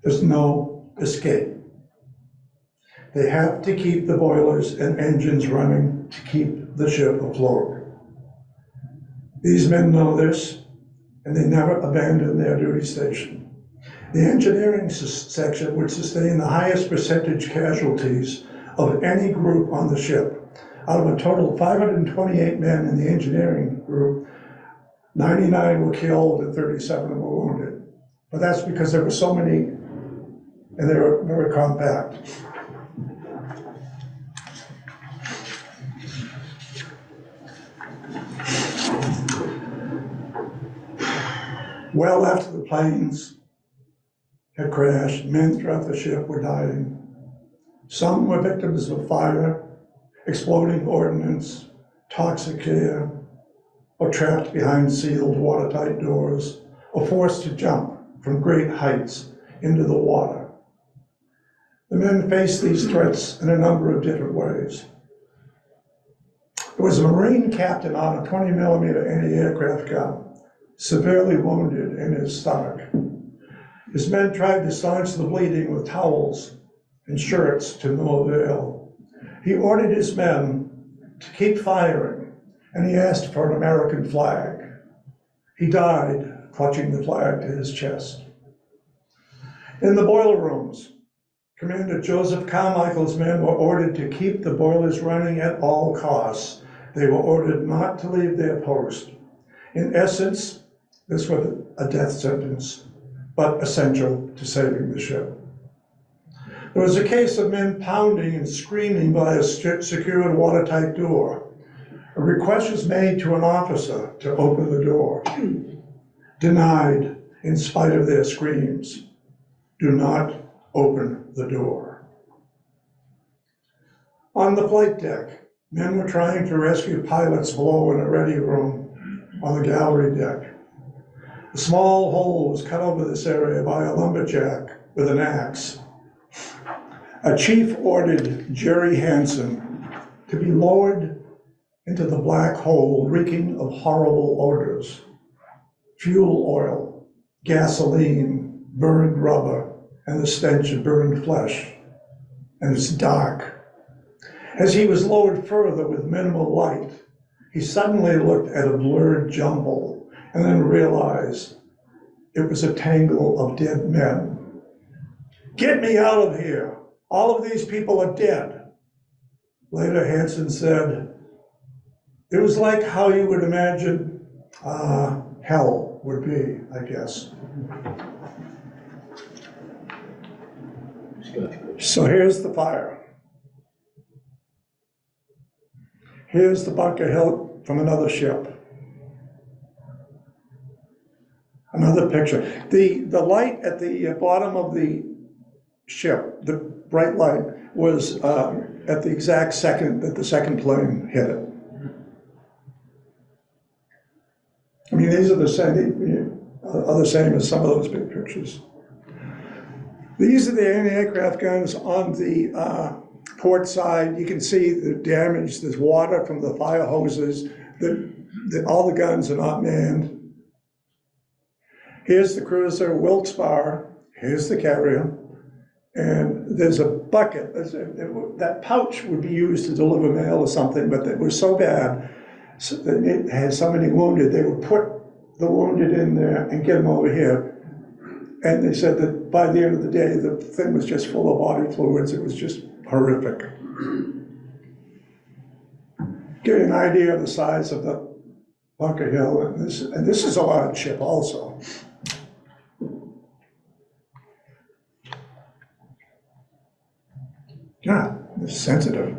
There's no escape. They have to keep the boilers and engines running to keep the ship afloat. These men know this, and they never abandon their duty station. The engineering section would sustain the highest percentage casualties of any group on the ship. Out of a total of 528 men in the engineering group, 99 were killed and 37 were wounded. But that's because there were so many and they were very compact. Well after the planes had crashed, men throughout the ship were dying. Some were victims of fire, exploding ordnance, toxic air, or trapped behind sealed watertight doors, or forced to jump from great heights into the water. The men faced these threats in a number of different ways. There was a Marine captain on a 20mm anti-aircraft gun, severely wounded in his stomach. His men tried to staunch the bleeding with towels and shirts to no avail. He ordered his men to keep firing, and he asked for an American flag. He died clutching the flag to his chest. In the boiler rooms, Commander Joseph Carmichael's men were ordered to keep the boilers running at all costs. They were ordered not to leave their post. In essence, this was a death sentence, but essential to saving the ship. There was a case of men pounding and screaming by a secured watertight door. A request was made to an officer to open the door. Denied in spite of their screams. Do not open the door. On the flight deck, men were trying to rescue pilots below in a ready room on the gallery deck. A small hole was cut over this area by a lumberjack with an axe. A chief ordered Jerry Hansen to be lowered into the black hole reeking of horrible odors. Fuel oil, gasoline, burned rubber, and the stench of burned flesh. And it's dark. As he was lowered further with minimal light, he suddenly looked at a blurred jumble and then realized it was a tangle of dead men. Get me out of here. All of these people are dead. Later, Hansen said, it was like how you would imagine hell would be, I guess. So here's the fire. Here's the Bunker Hill from another ship. Another picture. The light at the bottom of the ship, the bright light, was at the exact second that the second plane hit it. I mean, these are the same as some of those big pictures. These are the anti-aircraft guns on the port side. You can see the damage. There's water from the fire hoses. All the guns are not manned. Here's the cruiser Wilkes-Barre. Here's the carrier. And there's a bucket. That pouch would be used to deliver mail or something, but it was so bad that it had so many wounded, they would put the wounded in there and get them over here. And they said that by the end of the day, the thing was just full of body fluids. It was just horrific. Give you an idea of the size of the Bunker Hill. And this is a large ship also. God, it's sensitive.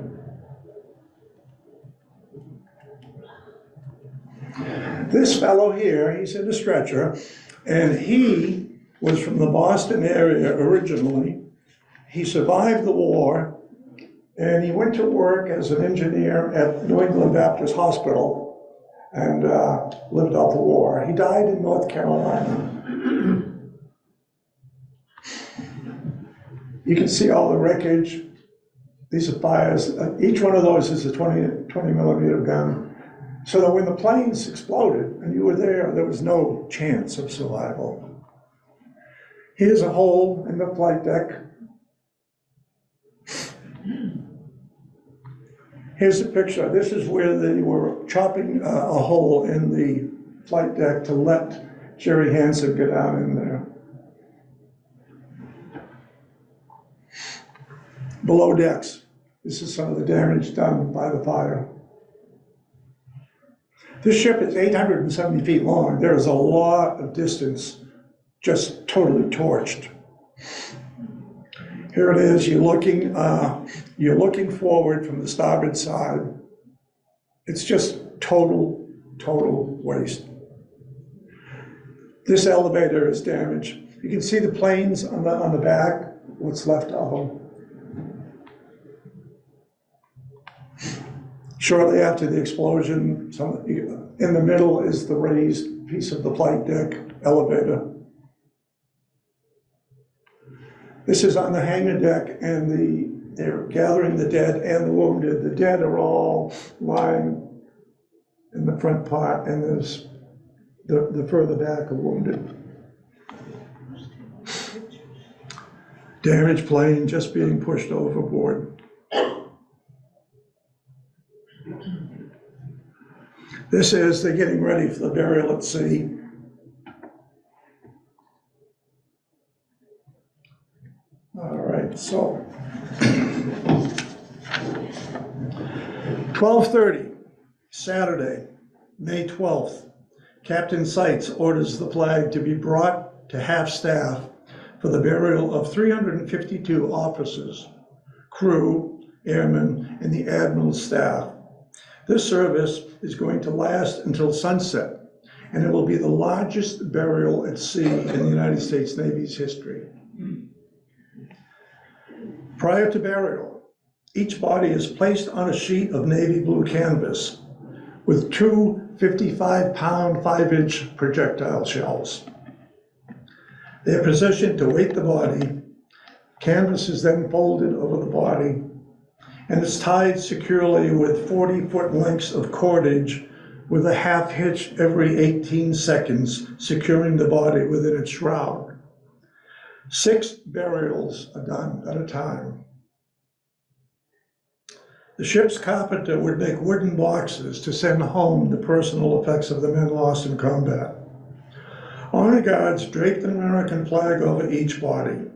This fellow here, he's in a stretcher, and he was from the Boston area originally. He survived the war, and he went to work as an engineer at New England Baptist Hospital and lived out the war. He died in North Carolina. You can see all the wreckage. These are fires. Each one of those is a 20mm gun. So that when the planes exploded and you were there, there was no chance of survival. Here's a hole in the flight deck. Here's a picture. This is where they were chopping a hole in the flight deck to let Jerry Hansen get down in there. Below decks, this is some of the damage done by the fire. This ship is 870 feet long. There is a lot of distance just totally torched. Here it is, you're looking forward from the starboard side. It's just total waste. This elevator is damaged. You can see the planes on the back, what's left of them. Shortly after the explosion, in the middle is the raised piece of the flight deck elevator. This is on the hangar deck, and they're gathering the dead and the wounded. The dead are all lying in the front part, and there's the further back are wounded. Damaged plane just being pushed overboard. This is, they're getting ready for the burial at sea. All right, so 12:30, Saturday, May 12th. Captain Seitz orders the flag to be brought to half-staff for the burial of 352 officers, crew, airmen, and the admiral's staff. This service is going to last until sunset, and it will be the largest burial at sea in the United States Navy's history. Prior to burial, each body is placed on a sheet of navy blue canvas with two 55-pound, 5-inch projectile shells. They are positioned to weight the body. Canvas is then folded over the body, and it's tied securely with 40-foot lengths of cordage with a half hitch every 18 seconds, securing the body within its shroud. 6 burials are done at a time. The ship's carpenter would make wooden boxes to send home the personal effects of the men lost in combat. Honor guards draped an American flag over each body.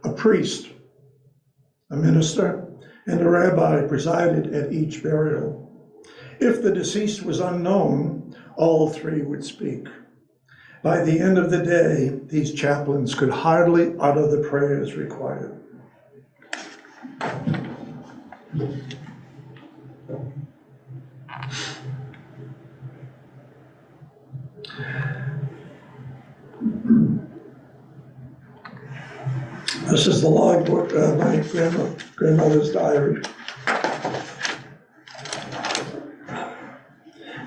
A priest, a minister, and a rabbi presided at each burial. If the deceased was unknown, all 3 would speak. By the end of the day, these chaplains could hardly utter the prayers required. This is the logbook, my grandmother's diary.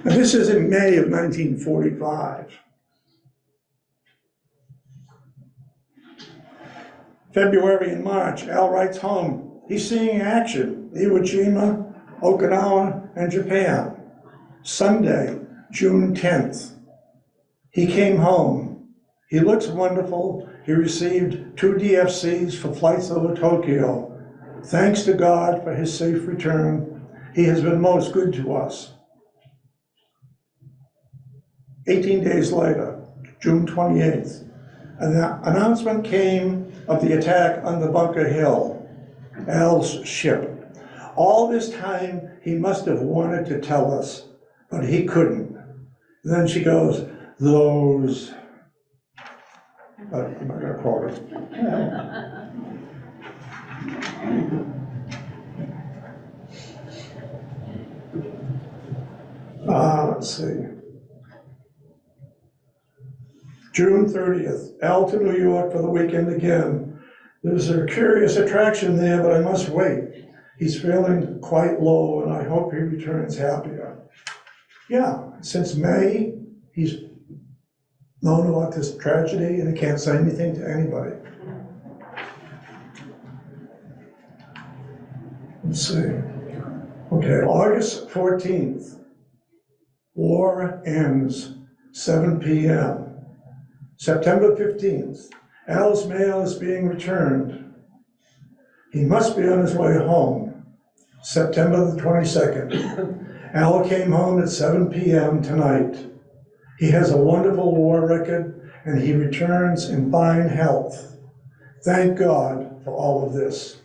And this is in May of 1945. February and March, Al writes home. He's seeing action, Iwo Jima, Okinawa, and Japan. Sunday, June 10th. He came home. He looks wonderful. He received 2 DFCs for flights over Tokyo. Thanks to God for his safe return. He has been most good to us. 18 days later, June 28th, an announcement came of the attack on the Bunker Hill, Al's ship. All this time, he must have wanted to tell us, but he couldn't. And then she goes, those, I'm not gonna quote it. Let's see. June 30th, Al to New York for the weekend again. There's a curious attraction there, but I must wait. He's feeling quite low, and I hope he returns happier. Yeah, since May, he's known about this tragedy, and he can't say anything to anybody. Let's see. Okay, August 14th. War ends, 7 p.m. September 15th, Al's mail is being returned. He must be on his way home. September the 22nd, Al came home at 7 p.m. tonight. He has a wonderful war record, and he returns in fine health. Thank God for all of this.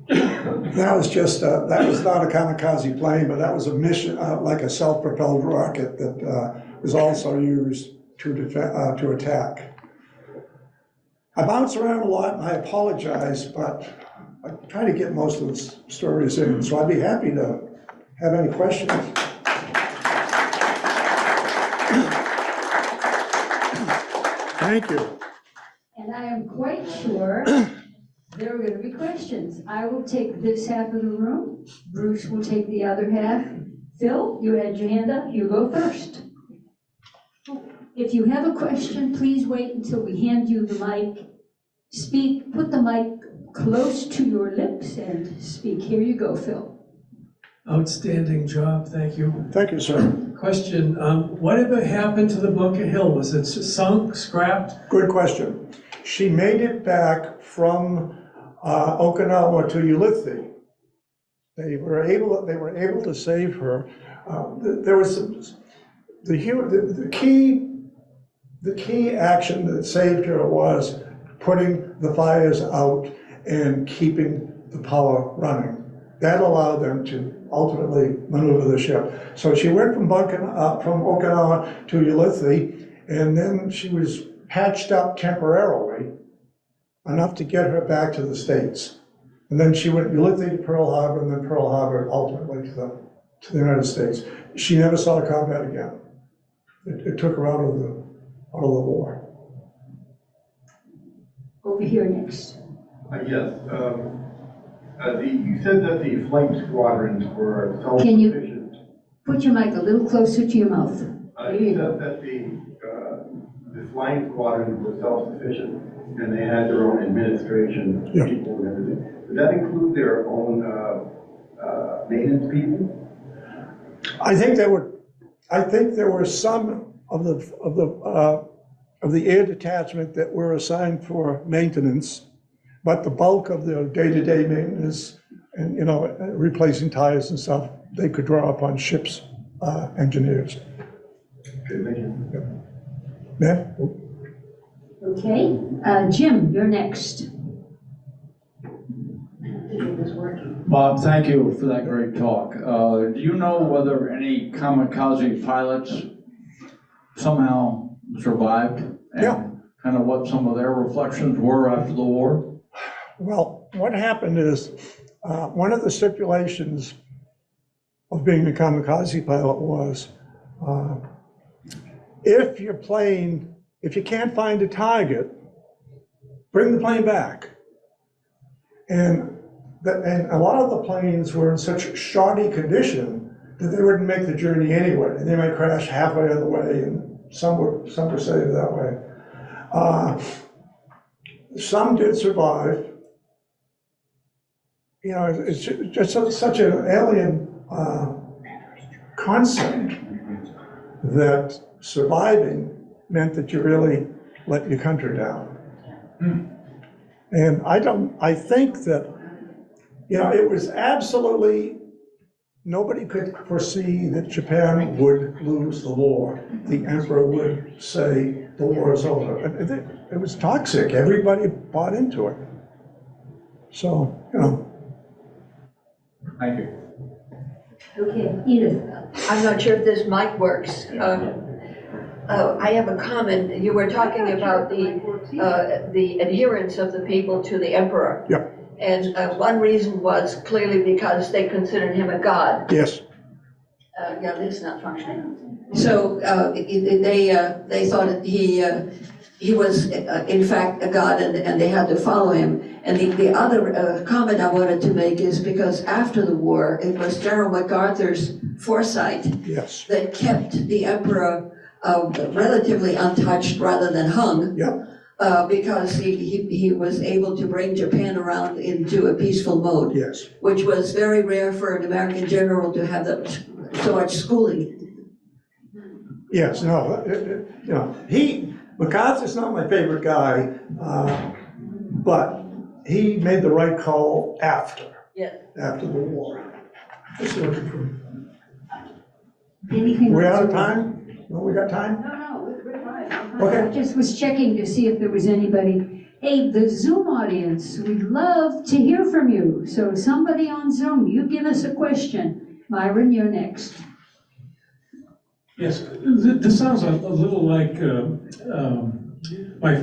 That was just, that was not a kamikaze plane, but that was a mission, like a self-propelled rocket that was also used to attack. I bounce around a lot, and I apologize, but I try to get most of the stories in, so I'd be happy to have any questions. Thank you. And I am quite sure there are going to be questions. I will take this half of the room. Bruce will take the other half. Phil, you had your hand up. You go first. If you have a question, please wait until we hand you the mic. Speak, put the mic close to your lips and speak. Here you go, Phil. Outstanding job, thank you. Thank you, sir. Question, whatever happened to the Bunker Hill? Was it sunk, scrapped? Good question. She made it back from Okinawa to Ulithi. They were able to save her. There was the key action that saved her was putting the fires out and keeping the power running. That allowed them to ultimately maneuver the ship. So she went from Okinawa to Ulithi, and then she was patched up temporarily enough to get her back to the States. And then she went Ulithi to Pearl Harbor, and then Pearl Harbor ultimately to the United States. She never saw combat again. It took her out of the war. Over here next. Yes. You said that the flight squadrons were Can you- self-sufficient. Put your mic a little closer to your mouth. There you You go. said that the flying squadrons were self-sufficient and they had their own administration Yeah. people and everything. Does that include their own maintenance people? I think there were some of the air detachment that were assigned for maintenance, but the bulk of the day-to-day maintenance and, replacing tires and stuff, they could draw upon ships' engineers. Okay, thank you. Yeah? Okay, Jim, you're next. Bob, thank you for that great talk. Do you know whether any kamikaze pilots somehow survived? Yeah. And kind of what some of their reflections were after the war? Well, what happened is, one of the stipulations of being a kamikaze pilot was, if you can't find a target, bring the plane back. And a lot of the planes were in such shoddy condition that they wouldn't make the journey anyway. And they might crash halfway on the way, and some were saved that way. Some did survive. It's just such an alien concept that surviving meant that you really let your country down. And I think that, it was absolutely, nobody could foresee that Japan would lose the war. The emperor would say the war is over. It was toxic. Everybody bought into it. So, Thank you. Okay, Edith. I'm not sure if this mic works. I have a comment. You were talking about the adherence of the people to the emperor. Yeah. And one reason was clearly because they considered him a god. yes. Yeah, this is not functioning. So they thought that he was in fact a god, and they had to follow him. And the other comment I wanted to make is because after the war, it was General MacArthur's foresight Yes. that kept the emperor relatively untouched rather than hung. Yep. Because he was able to bring Japan around into a peaceful mode, Yes. which was very rare for an American general to have so much schooling. Yes. No. MacArthur's not my favorite guy, but he made the right call after the war. Just looking for. Anything We else? out of time? No, we got time? No, we're fine. Okay. I just was checking to see if there was anybody. Hey, the Zoom audience, we'd love to hear from you. So somebody on Zoom, you give us a question. Myron, you're next. Yes, this sounds a little like My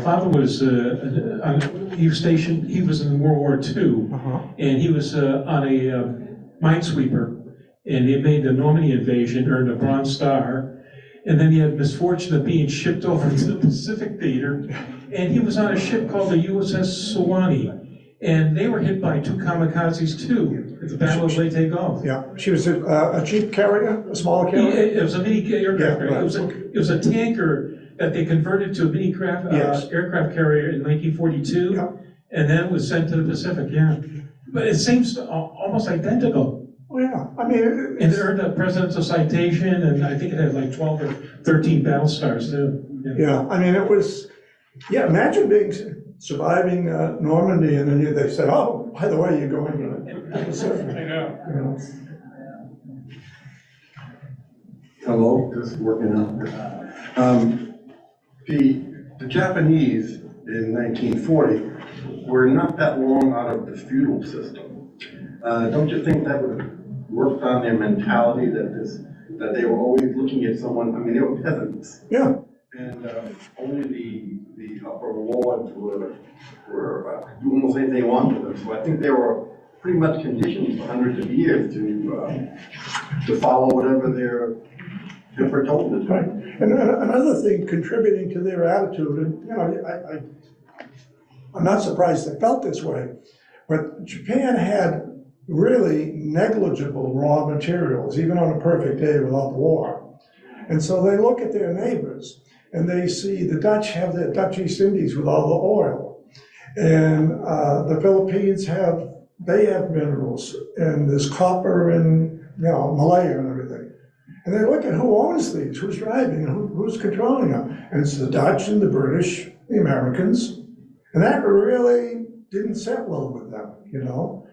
father was, he was stationed, he was in World War II, and he was on a minesweeper, and he made the Normandy invasion, earned a Bronze Star, and then he had misfortune of being shipped over to the Pacific Theater, and he was on a ship called the USS Sewanee, and they were hit by 2 kamikazes too, at the Battle of Leyte Gulf. Yeah, she was a jeep carrier, a small carrier? It was a mini aircraft carrier. right. It was a tanker that they converted to a mini Yes. aircraft carrier in 1942, Yeah. and then it was sent to the Pacific, yeah. But it seems almost identical. Oh, yeah, I mean, And it earned a presidential citation, and I think it had like 12 or 13 battle stars too. yeah, I mean, it was, yeah, imagine surviving Normandy, and then they said, oh, by the way, you're going to the Pacific. I know. You know. Hello, this is working out. The Japanese in 1940 were not that long out of the feudal system. Don't you think that would have worked on their mentality that they were always looking at someone, I mean, they were peasants. Yeah, And only the upper lords were doing almost anything they wanted with them. So I think they were pretty much conditioned for hundreds of years to follow whatever they're told to do. right. And another thing contributing to their attitude, and, you know, I'm not surprised they felt this way, but Japan had really negligible raw materials, even on a perfect day without the war. And so they look at their neighbors, and they see the Dutch have the Dutch East Indies with all the oil. And the Philippines have minerals, and there's copper in, you know, Malaya and everything. And they look at who owns these, who's driving, and who's controlling them. And it's the Dutch and the British, the Americans. And that really didn't sit well with them, you know.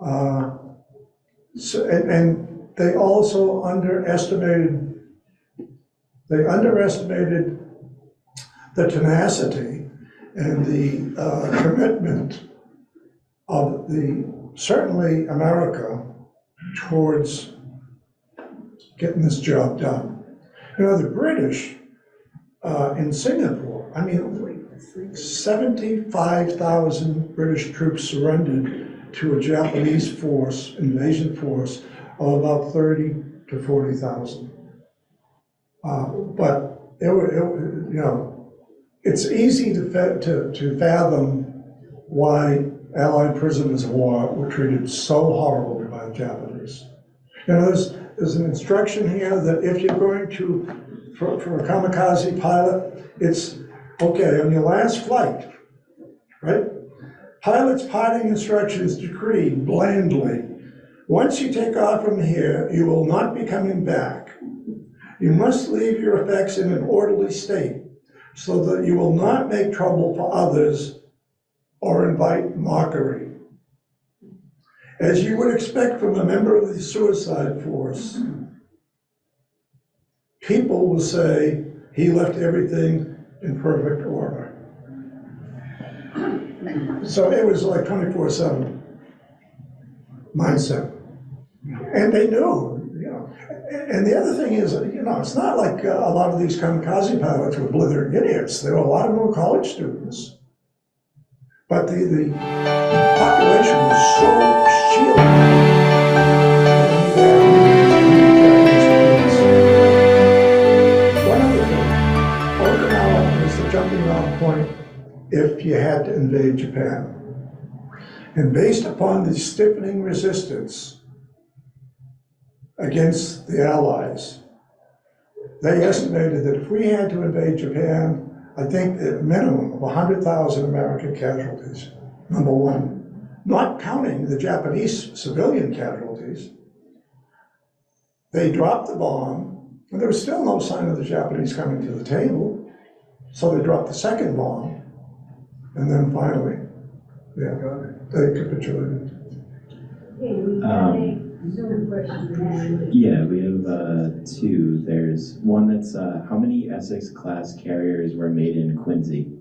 And they also underestimated the tenacity and the commitment of certainly America towards getting this job done. You know, the British in Singapore, I mean, 75,000 British troops surrendered to a Japanese force, invasion force, of about 30 to 40,000. But you know, it's easy to fathom why Allied prisoners of war were treated so horribly by the Japanese. You know, there's an instruction here that if you're going to, for a kamikaze pilot, it's, okay, on your last flight, right? Pilot's parting instructions decreed blandly, once you take off from here, you will not be coming back. You must leave your effects in an orderly state so that you will not make trouble for others or invite mockery. As you would expect from a member of the suicide force, people will say he left everything in perfect order. So it was like 24/7 mindset. And they knew, you know. And the other thing is, you know, it's not like a lot of these kamikaze pilots were blithering idiots. There were a lot of them were college students. But the population was so shielded. One other thing, Okinawa was the jumping off point if you had to invade Japan. And based upon the stiffening resistance against the Allies, they estimated that if we had to invade Japan, I think a minimum of 100,000 American casualties, number one, not counting the Japanese civilian casualties. They dropped the bomb, and there was still no sign of the Japanese coming to the table, so they dropped the second bomb, and then finally, yeah, they capitulated. Yeah, we have two. There's one that's how many Essex-class carriers were made in Quincy?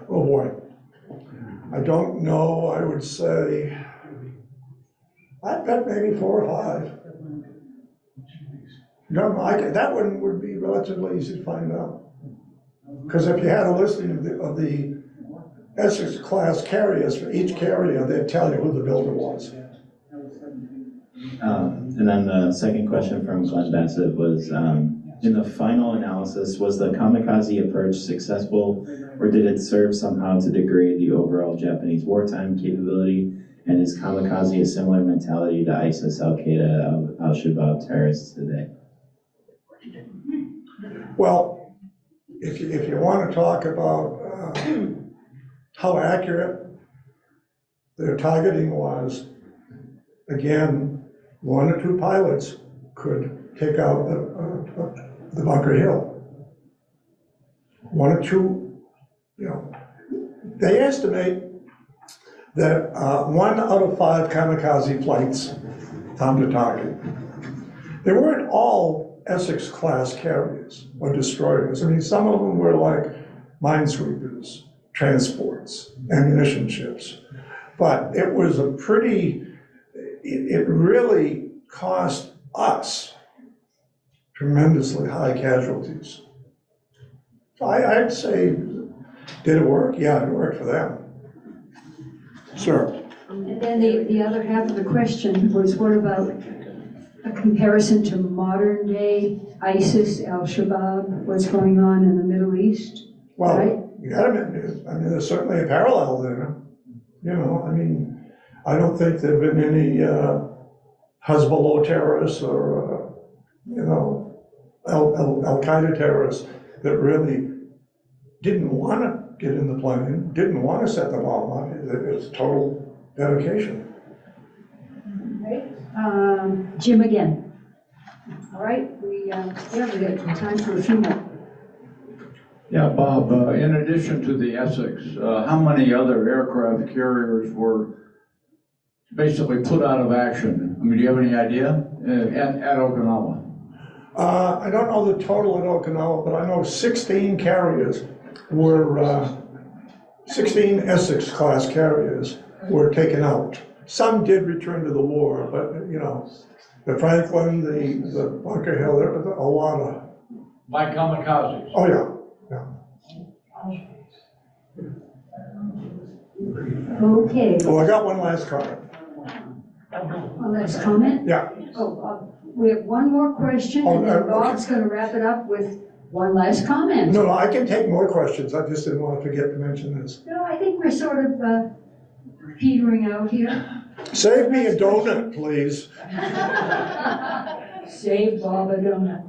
Oh boy, I don't know. I would say, I bet maybe 4 or 5. No, that one would be relatively easy to find out. Because if you had a listing of the Essex-class carriers, for each carrier, they'd tell you who the builder was. And then the second question from Glenn Bassett was, in the final analysis, was the kamikaze approach successful, or did it serve somehow to degrade the overall Japanese wartime capability? And is kamikaze a similar mentality to ISIS, Al-Qaeda, Al-Shabaab terrorists today? Well, if you want to talk about how accurate their targeting was, again, 1 or 2 pilots could take out the Bunker Hill. 1 or 2, you know. They estimate that 1 out of 5 kamikaze flights found a target. They weren't all Essex-class carriers or destroyers. I mean, some of them were like minesweepers, transports, ammunition ships. But it was a pretty, it really cost us tremendously high casualties. So I'd say, did it work? Yeah, it worked for them. Sir. And then the other half of the question was, what about a comparison to modern day ISIS, Al-Shabaab, what's going on in the Middle East? Well, right? yeah, I mean, there's certainly a parallel there. You know, I mean, I don't think there have been any Hezbollah terrorists or, you know, Al-Qaeda terrorists that really didn't want to get in the plane, didn't want to set the bomb on it. It was total dedication. Right. Jim again. All right, we got time for a few more. Yeah, Bob, in addition to the Essex, how many other aircraft carriers were basically put out of action? I mean, do you have any idea at Okinawa? I don't know the total at Okinawa, but I know 16 carriers were, 16 Essex-class carriers were taken out. Some did return to the war, but, you know, the Franklin, the Bunker Hill, there were a lot of. By kamikazes? Oh, yeah. Okay, Well, I got one last comment. one last comment? Yeah. Oh, we have one more question, Oh, and then okay. Bob's gonna wrap it up with one last comment. No, I can take more questions. I just didn't want to forget to mention this. No, I think we're sort of petering out here. Save me a donut, please. Save Bob a donut.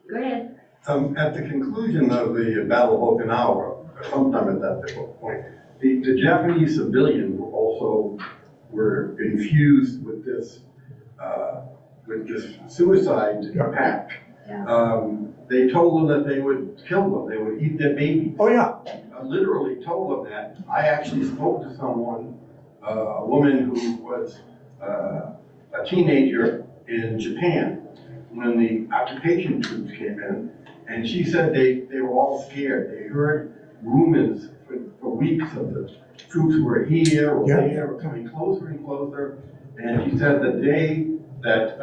Go ahead. At the conclusion of the Battle of Okinawa, sometime at that point, the Japanese civilians were infused with this suicide pact. Yeah. They told them that they would kill them, they would eat their babies. Oh, yeah. I literally told them that. I actually spoke to someone, a woman who was a teenager in Japan when the occupation troops came in, and she said they were all scared. They heard rumors for weeks of the troops were here or there, or coming closer and closer. And she said the day that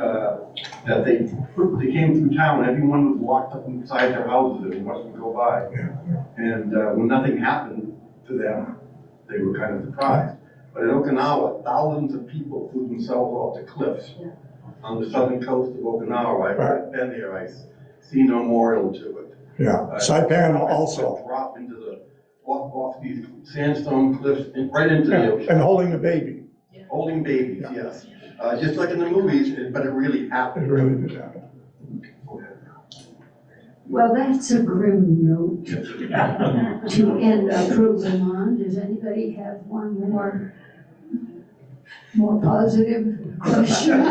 they came through town, everyone was locked up inside their houses and watched them go by. And when nothing happened to them, they were kind of surprised. But in Okinawa, thousands of people threw themselves off the cliffs on the southern coast of Okinawa. I've been there. I see no memorial to it. Yeah, Saipan also. Drop into off these sandstone cliffs and right into the ocean. And holding a baby. Holding babies, yes. Just like in the movies, but it really happened. It really did happen. Well, that's a grim note to end our program on. Does anybody have one more positive question?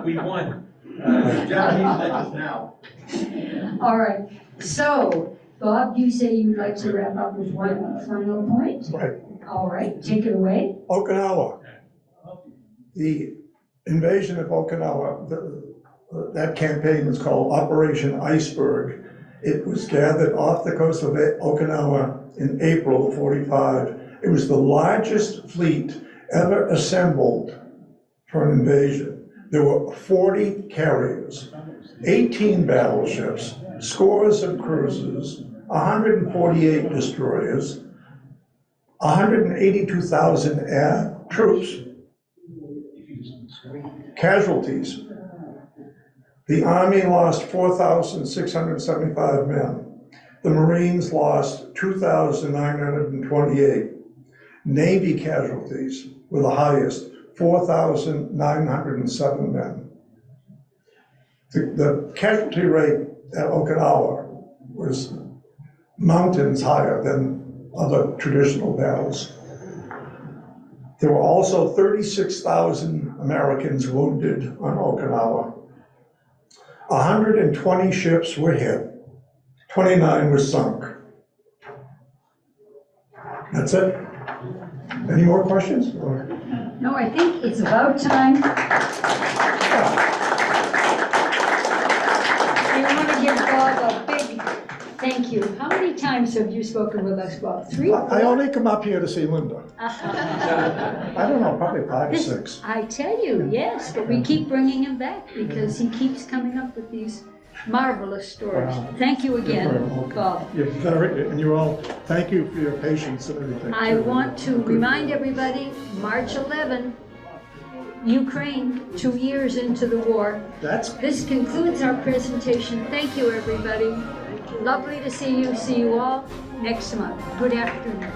We won. Japanese like us now. All right, so Bob, you say you'd like to wrap up with one final point? Right. All right, take it away. Okinawa. The invasion of Okinawa, that campaign was called Operation Iceberg. It was gathered off the coast of Okinawa in April of '45. It was the largest fleet ever assembled for an invasion. There were 40 carriers, 18 battleships, scores of cruisers, 148 destroyers, 182,000 air troops. Casualties. The Army lost 4,675 men. The Marines lost 2,928. Navy casualties were the highest, 4,907 men. The casualty rate at Okinawa was mountains higher than other traditional battles. There were also 36,000 Americans wounded on Okinawa. 120 ships were hit, 29 were sunk. That's it. Any more questions? Or- No, I think it's about time. I want to give Bob a big thank you. How many times have you spoken with us, Bob? 3? I only come up here to see Linda. I don't know, probably 5 or 6. I tell you, yes, but we keep bringing him back because he keeps coming up with these marvelous stories. Wow. Thank you You're very again, welcome. Bob. And you all, thank you for your patience and everything. I want to remind everybody, March 11, Ukraine, 2 years into the war. This concludes our presentation. Thank you, everybody. Lovely to see you. See you all next month. Good afternoon.